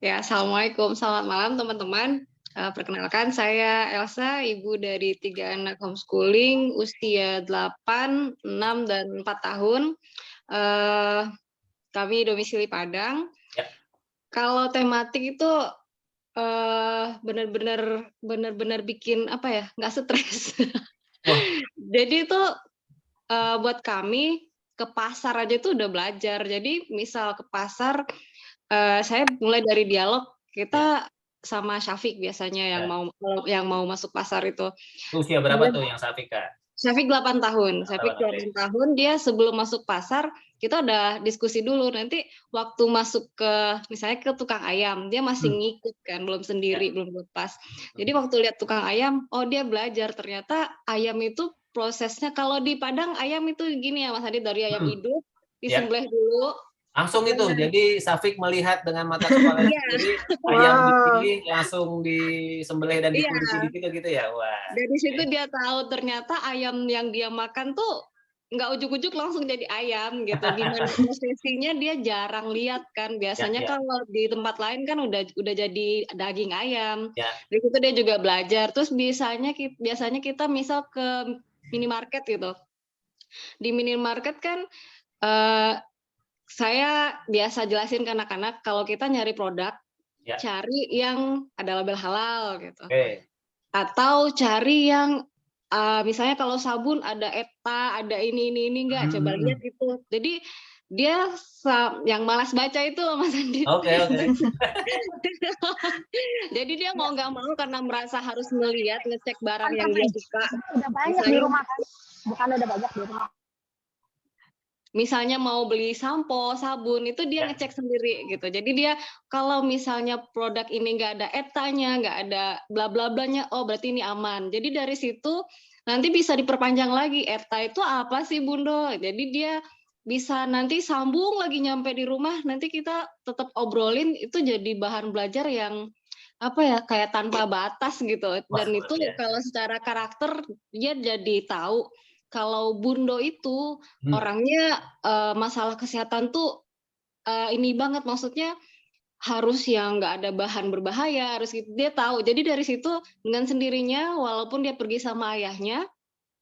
Ya, Assalamualaikum, selamat malam teman-teman. Perkenalkan, saya Elsa, ibu dari 3 anak homeschooling, usia 8, 6, dan 4 tahun. Kami domisili Padang. Ya. Kalau tematik itu benar-benar bikin nggak stres. Jadi itu buat kami ke pasar aja itu udah belajar. Jadi misal ke pasar, saya mulai dari dialog kita sama Syafiq biasanya yang mau masuk pasar itu. Usia berapa tuh yang Syafiq, Kak? Syafiq 8 tahun. Syafiq 8 tahun, dia sebelum masuk pasar, kita udah diskusi dulu. Nanti waktu masuk misalnya ke tukang ayam, dia masih ngikut kan, belum sendiri, belum lepas. Jadi waktu lihat tukang ayam, dia belajar ternyata ayam itu prosesnya, kalau di Padang ayam itu gini ya Mas Adi, dari ayam hidup, disembelih dulu. Langsung itu, jadi Syafiq melihat dengan mata kepala sendiri, ayam dipilih, langsung disembelih dan dikuliti gitu ya. Wah. Dari situ dia tahu ternyata ayam yang dia makan tuh nggak ujuk-ujuk langsung jadi ayam gitu. Di mana prosesinya dia jarang lihat kan. Biasanya kalau di tempat lain kan udah jadi daging ayam. Di situ dia juga belajar. Terus biasanya kita misal ke minimarket gitu. Di minimarket kan saya biasa jelasin ke anak-anak kalau kita nyari produk, cari yang ada label halal gitu. Atau cari yang misalnya kalau sabun ada ETA, ada ini enggak, coba lihat gitu. Jadi dia yang malas baca itu loh Mas Andi. Jadi dia mau nggak mau karena merasa harus melihat, ngecek barang yang dia suka. Udah banyak di rumah kan? Bukan udah banyak di rumah. Misalnya mau beli sampo, sabun, itu dia ngecek sendiri gitu. Jadi dia kalau misalnya produk ini nggak ada ETA-nya, nggak ada bla bla blanya, oh berarti ini aman. Jadi dari situ nanti bisa diperpanjang lagi, ETA itu apa sih Bundo? Jadi dia bisa nanti sambung lagi nyampe di rumah, nanti kita tetap obrolin, itu jadi bahan belajar yang apa ya, kayak tanpa batas gitu. Dan itu kalau secara karakter dia jadi tahu kalau Bundo itu orangnya masalah kesehatan tuh ini banget, maksudnya harus yang nggak ada bahan berbahaya, harus gitu. Dia tahu. Jadi dari situ dengan sendirinya, walaupun dia pergi sama ayahnya,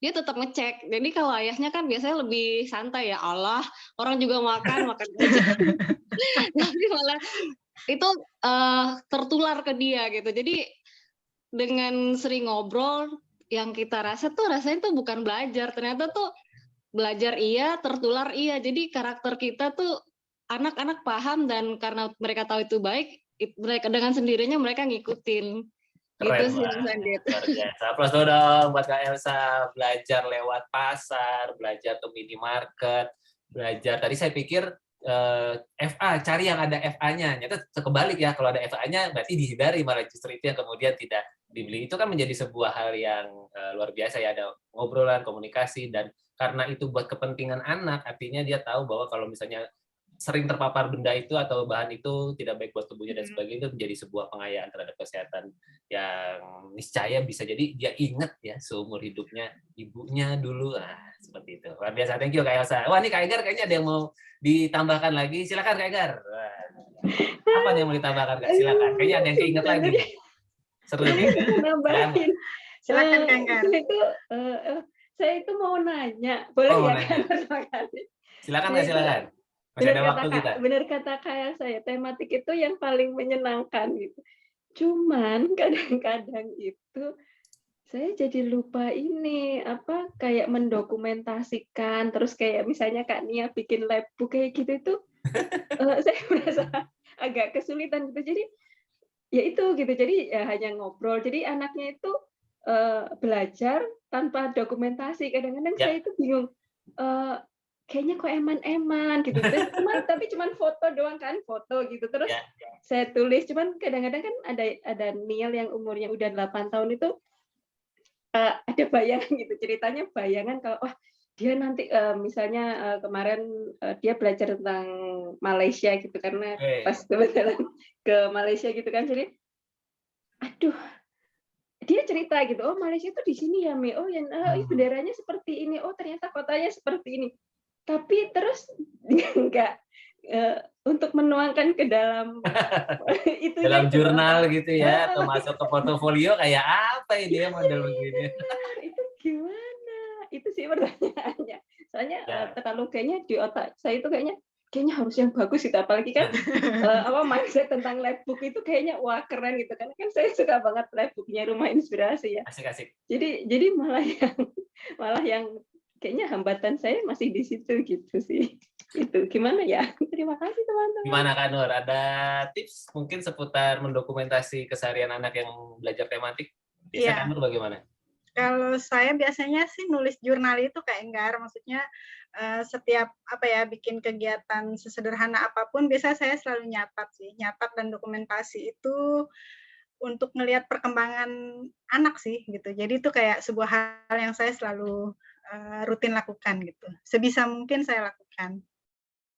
dia tetap ngecek. Jadi kalau ayahnya kan biasanya lebih santai ya, Allah, orang juga makan aja. Tapi malah itu tertular ke dia gitu. Jadi dengan sering ngobrol, yang kita rasa tuh rasanya tuh bukan belajar, ternyata tuh belajar iya, tertular iya. Jadi karakter kita tuh anak-anak paham, dan karena mereka tahu itu baik, mereka dengan sendirinya mereka ngikutin. Keren gitu sih banget, Mas Andit. luar biasa. Plus dong buat Kak Elsa, belajar lewat pasar, belajar ke minimarket, belajar. Tadi saya pikir FA, cari yang ada FA-nya. Nyata kebalik ya, kalau ada FA-nya berarti dihindari, malah justru itu yang kemudian tidak dibeli. Itu kan menjadi sebuah hal yang luar biasa ya, ada ngobrolan, komunikasi, dan karena itu buat kepentingan anak, artinya dia tahu bahwa kalau misalnya sering terpapar benda itu atau bahan itu tidak baik buat tubuhnya dan sebagainya, itu menjadi sebuah pengayaan terhadap kesehatan yang niscaya bisa jadi dia ingat ya seumur hidupnya ibunya dulu. Seperti itu. Luar biasa. Thank you Kak Elsa. Wah, ini Kak Egar kayaknya ada yang mau ditambahkan lagi. Silakan Kak Egar. Apa yang mau ditambahkan Kak? Silakan. Kayaknya ada yang keinget lagi nih. Seru nih. Silakan Kak Egar. Saya itu mau nanya, boleh ya kan? Silakan Kak, silakan. Masih ada waktu kita. Benar kata kayak saya, tematik itu yang paling menyenangkan gitu. Cuman kadang-kadang itu saya jadi lupa ini apa kayak mendokumentasikan, terus kayak misalnya Kak Nia bikin labbook kayak gitu itu saya merasa agak kesulitan gitu. Jadi ya itu gitu. Jadi ya hanya ngobrol. Jadi anaknya itu belajar tanpa dokumentasi. Kadang-kadang saya itu bingung. Kayaknya kok eman-eman gitu. Tapi cuman foto doang kan, foto gitu. Terus saya tulis, cuman kadang-kadang kan ada Niel yang umurnya udah 8 tahun itu ada bayangan gitu, ceritanya bayangan kalau wah dia nanti misalnya kemarin dia belajar tentang Malaysia gitu karena pas kebetulan ke Malaysia gitu kan, jadi aduh dia cerita gitu, oh Malaysia itu di sini ya Mi, oh yang benderanya seperti ini, oh ternyata kotanya seperti ini. Tapi terus enggak untuk menuangkan ke dalam itu dalam jurnal gitu ya, atau masuk ke portofolio kayak apa ini ya model begini. Itu gimana? Itu sih pertanyaannya. Soalnya terlalu kayaknya di otak saya itu kayaknya harus yang bagus gitu, apalagi kan mindset tentang labbook itu kayaknya wah keren gitu kan saya suka banget labbooknya Rumah Inspirasi ya. Asik. Jadi malah yang kayaknya hambatan saya masih di situ gitu sih. Itu gimana ya? Terima kasih teman-teman. Gimana Kak Nur? Ada tips mungkin seputar mendokumentasi keseharian anak yang belajar tematik? Biasanya Kak Nur bagaimana? Kalau saya biasanya sih nulis jurnal itu kayak Enggar, maksudnya setiap bikin kegiatan sesederhana apapun, biasa saya selalu nyatat dan dokumentasi itu untuk melihat perkembangan anak sih gitu. Jadi itu kayak sebuah hal yang saya selalu rutin lakukan gitu. Sebisa mungkin saya lakukan.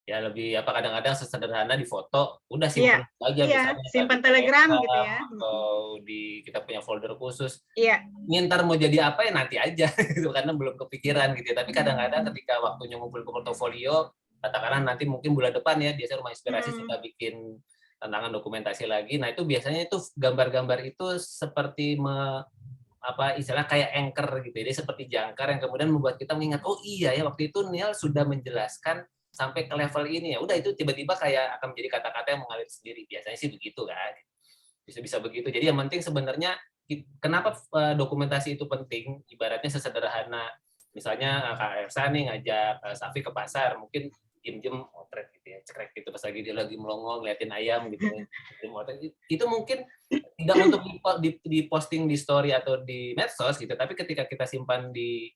ya lebih apa kadang-kadang sesederhana di foto udah simpen aja misalnya simpan Telegram gitu ya, atau di kita punya folder khusus. Iya. Ntar mau jadi apa ya nanti aja gitu karena belum kepikiran gitu. Tapi kadang-kadang ketika waktunya ngumpul ke portofolio, katakanlah nanti mungkin bulan depan ya biasanya Rumah Inspirasi sudah bikin tantangan dokumentasi lagi. Nah itu biasanya itu gambar-gambar itu seperti istilah kayak anchor gitu. Jadi seperti jangkar yang kemudian membuat kita mengingat, oh iya ya waktu itu Niel sudah menjelaskan sampai ke level ini ya. Udah itu tiba-tiba kayak akan menjadi kata-kata yang mengalir sendiri. Biasanya sih begitu kan. Bisa begitu. Jadi yang penting sebenarnya kenapa dokumentasi itu penting? Ibaratnya sesederhana misalnya Kak Ersa nih ngajak Safi ke pasar, mungkin diem-diem motret gitu ya, cekrek gitu pas lagi dia lagi melongo ngeliatin ayam gitu. Itu mungkin tidak untuk diposting di story atau di medsos gitu, tapi ketika kita simpan di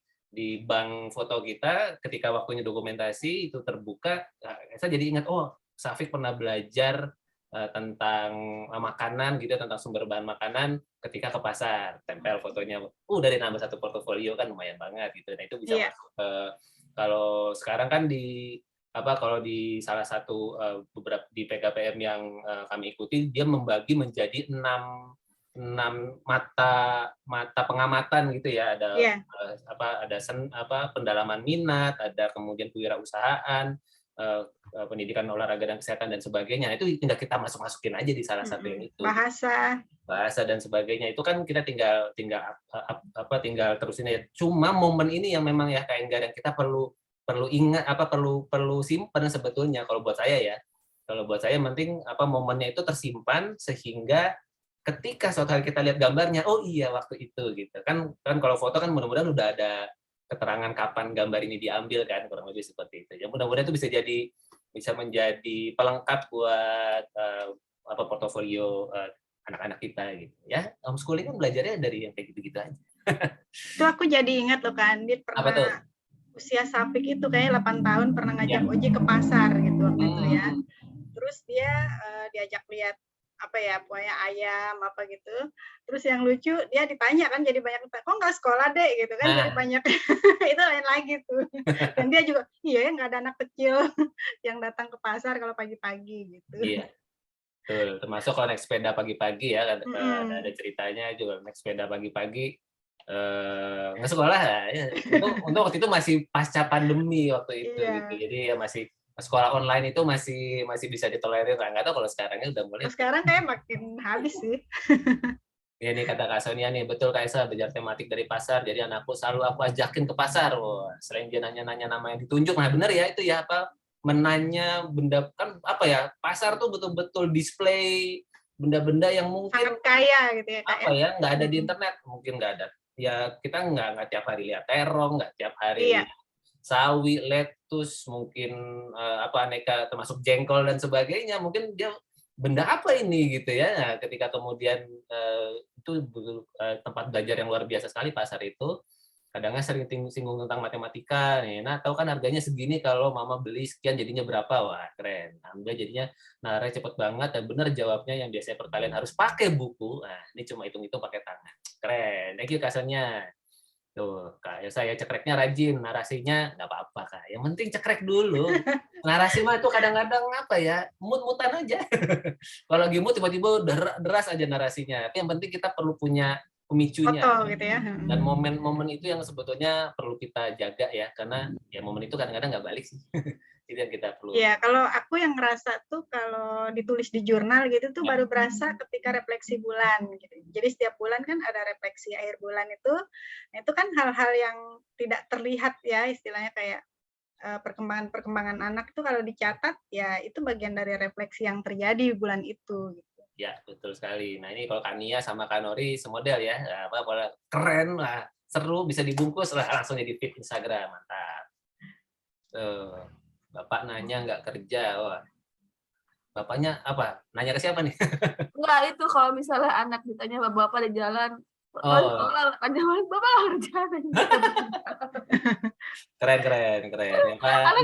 bank foto kita, ketika waktunya dokumentasi itu terbuka, saya jadi ingat, oh Safik pernah belajar tentang makanan gitu, tentang sumber bahan makanan ketika ke pasar, tempel fotonya, dari nambah satu portofolio kan lumayan banget gitu. Nah itu bisa masuk ke, kalau sekarang kan kalau di salah satu beberapa di PKPM yang kami ikuti, dia membagi menjadi 6 mata pengamatan gitu ya, ada pendalaman minat, ada kemudian kewirausahaan, pendidikan olahraga dan kesehatan dan sebagainya. Itu tinggal kita masukin aja di salah satu yang itu. Bahasa dan sebagainya itu kan kita tinggal terusin aja. Cuma momen ini yang memang ya kayak enggak, yang kita perlu ingat, perlu simpan sebetulnya kalau buat saya ya. Kalau buat saya penting momennya itu tersimpan sehingga ketika suatu hari kita lihat gambarnya, oh iya waktu itu gitu. Kan kalau foto kan mudah-mudahan udah ada keterangan kapan gambar ini diambil kan, kurang lebih seperti itu. Ya mudah-mudahan itu bisa menjadi pelengkap buat portofolio anak-anak kita gitu ya. Homeschooling kan belajarnya dari yang kayak gitu-gitu aja. Itu aku jadi ingat loh kan, dia pernah usia Safik itu kayak 8 tahun pernah ngajak Oji ke pasar gitu waktu itu ya. Terus dia diajak lihat pokoknya ayam apa gitu. Terus yang lucu dia ditanya kan, jadi banyak, kok nggak sekolah deh gitu kan, jadi banyak itu lain lagi tuh. Dan dia juga nggak ada anak kecil yang datang ke pasar kalau pagi-pagi gitu. Iya. Betul, termasuk kalau naik sepeda pagi-pagi ya, ada ceritanya juga naik sepeda pagi-pagi nggak sekolah ya. Untuk waktu itu masih pasca pandemi waktu itu gitu. Jadi ya masih sekolah online itu masih bisa ditolerir. Nggak tahu kalau sekarangnya udah mulai. Sekarang kayak makin habis sih. Ya nih kata Kak Sonia nih, betul Kak Esa, belajar tematik dari pasar. Jadi anakku selalu aku ajakin ke pasar. Wah, selain dia nanya-nanya nama yang ditunjuk, nah bener ya itu ya menanya benda kan pasar tuh betul-betul display benda-benda yang mungkin sangat kaya gitu ya. Nggak ada di internet, mungkin nggak ada. Ya kita nggak tiap hari lihat terong, nggak tiap hari lihat sawi, lettuce, mungkin aneka termasuk jengkol dan sebagainya. Mungkin dia benda apa ini gitu ya. Nah, ketika kemudian itu tempat belajar yang luar biasa sekali pasar itu. Kadang-kadang sering singgung tentang matematika nih. Nah, tahu kan harganya segini kalau mama beli sekian jadinya berapa? Wah, keren. Alhamdulillah jadinya narai cepet banget dan benar jawabnya yang biasanya perkalian harus pakai buku. Nah, ini cuma hitung-hitung pakai tangan. Keren. Thank you Kasannya. Tuh, Kak saya cekreknya rajin, narasinya nggak apa-apa Kak. Yang penting cekrek dulu. Narasi mah itu kadang-kadang mut-mutan aja. Kalau lagi mut tiba-tiba deras aja narasinya. Tapi yang penting kita perlu punya pemicunya gitu ya. Dan momen-momen itu yang sebetulnya perlu kita jaga ya, karena ya momen itu kadang-kadang nggak balik sih. Itu yang kita perlu. Ya, kalau aku yang ngerasa tuh kalau ditulis di jurnal gitu tuh baru berasa ketika refleksi bulan gitu. Jadi setiap bulan kan ada refleksi akhir bulan itu. Nah, itu kan hal-hal yang tidak terlihat ya, istilahnya kayak perkembangan anak itu kalau dicatat ya itu bagian dari refleksi yang terjadi bulan itu gitu. Ya, betul sekali. Nah, ini kalau Kania sama Kanori semodel ya. Keren lah, seru, bisa dibungkus lah langsung jadi feed Instagram. Mantap. Tuh, Bapak nanya nggak kerja. Wah. Bapaknya apa? Nanya ke siapa nih? Enggak, itu kalau misalnya anak ditanya Bapak di jalan, Bapak kerja. Keren.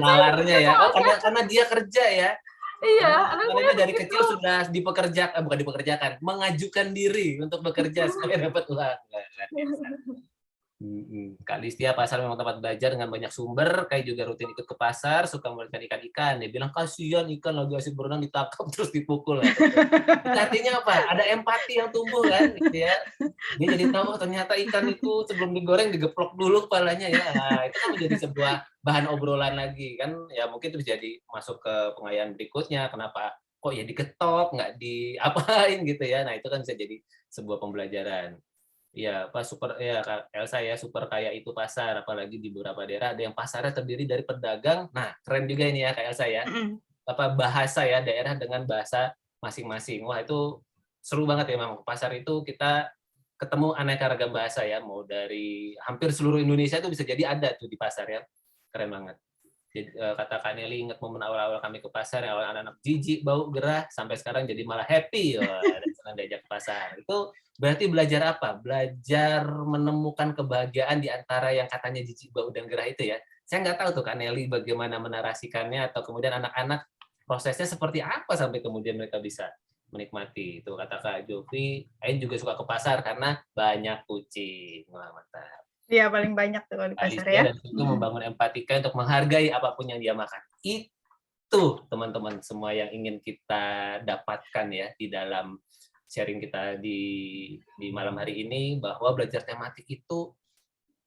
Nalarnya ya. Oh, karena dia kerja ya. Iya, karena dari kecil sudah bukan dipekerjakan, mengajukan diri untuk bekerja supaya dapat uang. Kak Listia, pasar memang tempat belajar dengan banyak sumber. Kayak juga rutin ikut ke pasar, suka melihat ikan-ikan. Dia bilang, kasihan ikan lagi asik berenang ditangkap terus dipukul. Artinya apa? Ada empati yang tumbuh kan, gitu ya. Dia jadi tahu ternyata ikan itu sebelum digoreng digeplok dulu kepalanya ya. Nah, itu kan menjadi sebuah bahan obrolan lagi kan. Ya mungkin terus jadi masuk ke pengayaan berikutnya. Kenapa kok ya diketok, nggak diapain gitu ya. Nah itu kan bisa jadi sebuah pembelajaran. Ya, Pak, super ya Kak Elsa ya, super kaya itu pasar, apalagi di beberapa daerah ada yang pasarnya terdiri dari pedagang. Nah, keren juga ini ya Kak Elsa ya. Apa bahasa ya daerah dengan bahasa masing-masing. Wah, itu seru banget ya memang. Pasar itu kita ketemu aneka ragam bahasa ya, mau dari hampir seluruh Indonesia itu bisa jadi ada tuh di pasar ya. Keren banget. Jadi, kata Kak Nelly, ingat momen awal-awal kami ke pasar, yang awal anak-anak jijik, bau, gerah, sampai sekarang jadi malah happy. Wah, dan senang diajak ke pasar. Itu berarti belajar apa? Belajar menemukan kebahagiaan di antara yang katanya jijik, bau, dan gerah itu ya. Saya nggak tahu tuh Kak Nelly bagaimana menarasikannya, atau kemudian anak-anak prosesnya seperti apa sampai kemudian mereka bisa menikmati. Itu kata Kak Jovi, Ain juga suka ke pasar karena banyak kucing. Wah, mantap. Iya, paling banyak tuh kalau di pasar ya. Dan itu membangun empatika untuk menghargai apapun yang dia makan. Itu teman-teman semua yang ingin kita dapatkan ya di dalam sharing kita di malam hari ini, bahwa belajar tematik itu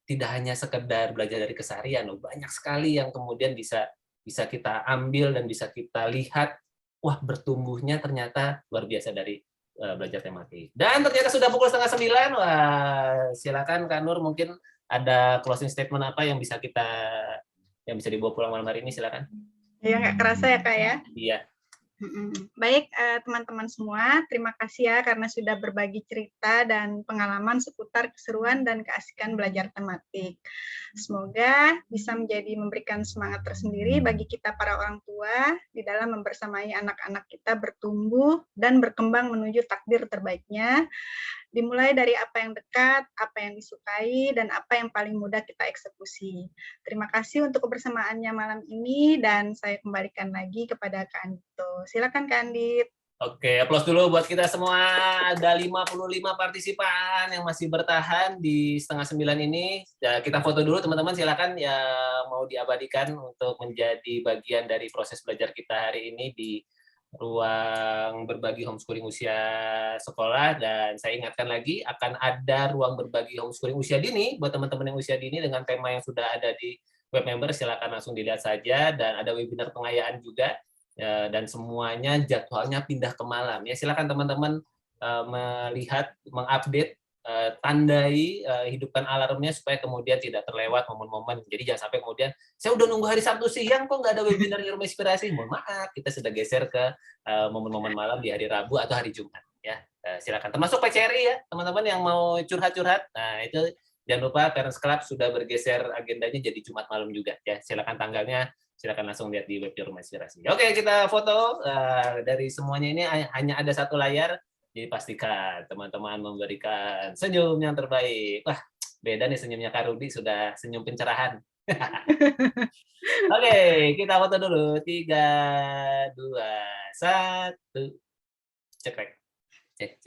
tidak hanya sekedar belajar dari keseharian, loh. Banyak sekali yang kemudian bisa kita ambil dan bisa kita lihat, wah bertumbuhnya ternyata luar biasa dari belajar tematik. Dan ternyata sudah pukul 8:30. Wah, silakan Kak Nur, mungkin ada closing statement apa yang bisa dibawa pulang malam hari ini, silakan. Iya, nggak kerasa ya Kak ya? Iya. Baik, teman-teman semua, terima kasih ya karena sudah berbagi cerita dan pengalaman seputar keseruan dan keasikan belajar tematik. Semoga bisa memberikan semangat tersendiri bagi kita para orang tua di dalam membersamai anak-anak kita bertumbuh dan berkembang menuju takdir terbaiknya, dimulai dari apa yang dekat, apa yang disukai, dan apa yang paling mudah kita eksekusi. Terima kasih untuk kebersamaannya malam ini, dan saya kembalikan lagi kepada Kak Andito. Silakan Kak Andit. Oke, aplaus dulu buat kita semua. Ada 55 partisipan yang masih bertahan di 8:30 ini. Ya, kita foto dulu teman-teman, silakan ya, mau diabadikan untuk menjadi bagian dari proses belajar kita hari ini di ruang berbagi homeschooling usia sekolah. Dan saya ingatkan lagi, akan ada ruang berbagi homeschooling usia dini buat teman-teman yang usia dini dengan tema yang sudah ada di web member. Silakan langsung dilihat saja, dan ada webinar pengayaan juga, dan semuanya jadwalnya pindah ke malam ya. Silakan teman-teman melihat, mengupdate, tandai, hidupkan alarmnya supaya kemudian tidak terlewat momen-momen. Jadi jangan sampai kemudian saya udah nunggu hari Sabtu siang kok nggak ada webinar di Rumah Inspirasi. Mohon maaf, kita sudah geser ke momen-momen malam di hari Rabu atau hari Jumat ya. Silakan, termasuk PCRI ya teman-teman yang mau curhat-curhat. Nah itu jangan lupa, Parents Club sudah bergeser agendanya jadi Jumat malam juga ya. Silakan tanggalnya, silakan langsung lihat di web Rumah Inspirasi. Oke, kita foto. Dari semuanya ini hanya ada satu layar. Jadi pastikan teman-teman memberikan senyum yang terbaik. Wah, beda nih senyumnya Kak Rudi, sudah senyum pencerahan. Oke, kita foto dulu. 3, 2, 1. Cekrek. Cek.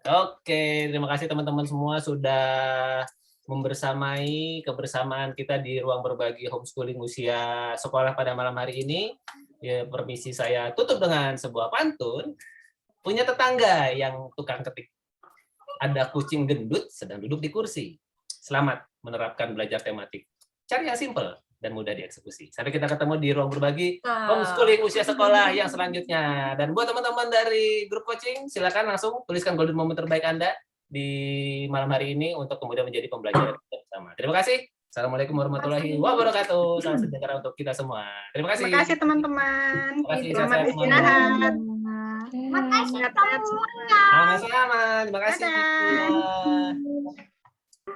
Oke, terima kasih teman-teman semua sudah membersamai kebersamaan kita di ruang berbagi homeschooling usia sekolah pada malam hari ini. Ya, permisi saya tutup dengan sebuah pantun. Punya tetangga yang tukang ketik. Ada kucing gendut sedang duduk di kursi. Selamat menerapkan belajar tematik. Cari yang simple dan mudah dieksekusi. Sampai kita ketemu di ruang berbagi homeschooling usia sekolah yang selanjutnya. Dan buat teman-teman dari grup coaching, silakan langsung tuliskan golden moment terbaik Anda di malam hari ini untuk kemudian menjadi pembelajaran bersama. Terima kasih. Assalamualaikum warahmatullahi wabarakatuh. Salam sejahtera untuk kita semua. Terima kasih. Terima kasih teman-teman. Selamat istirahat. Makasih Sehat-sehat semuanya. Sama-sama. Terima kasih.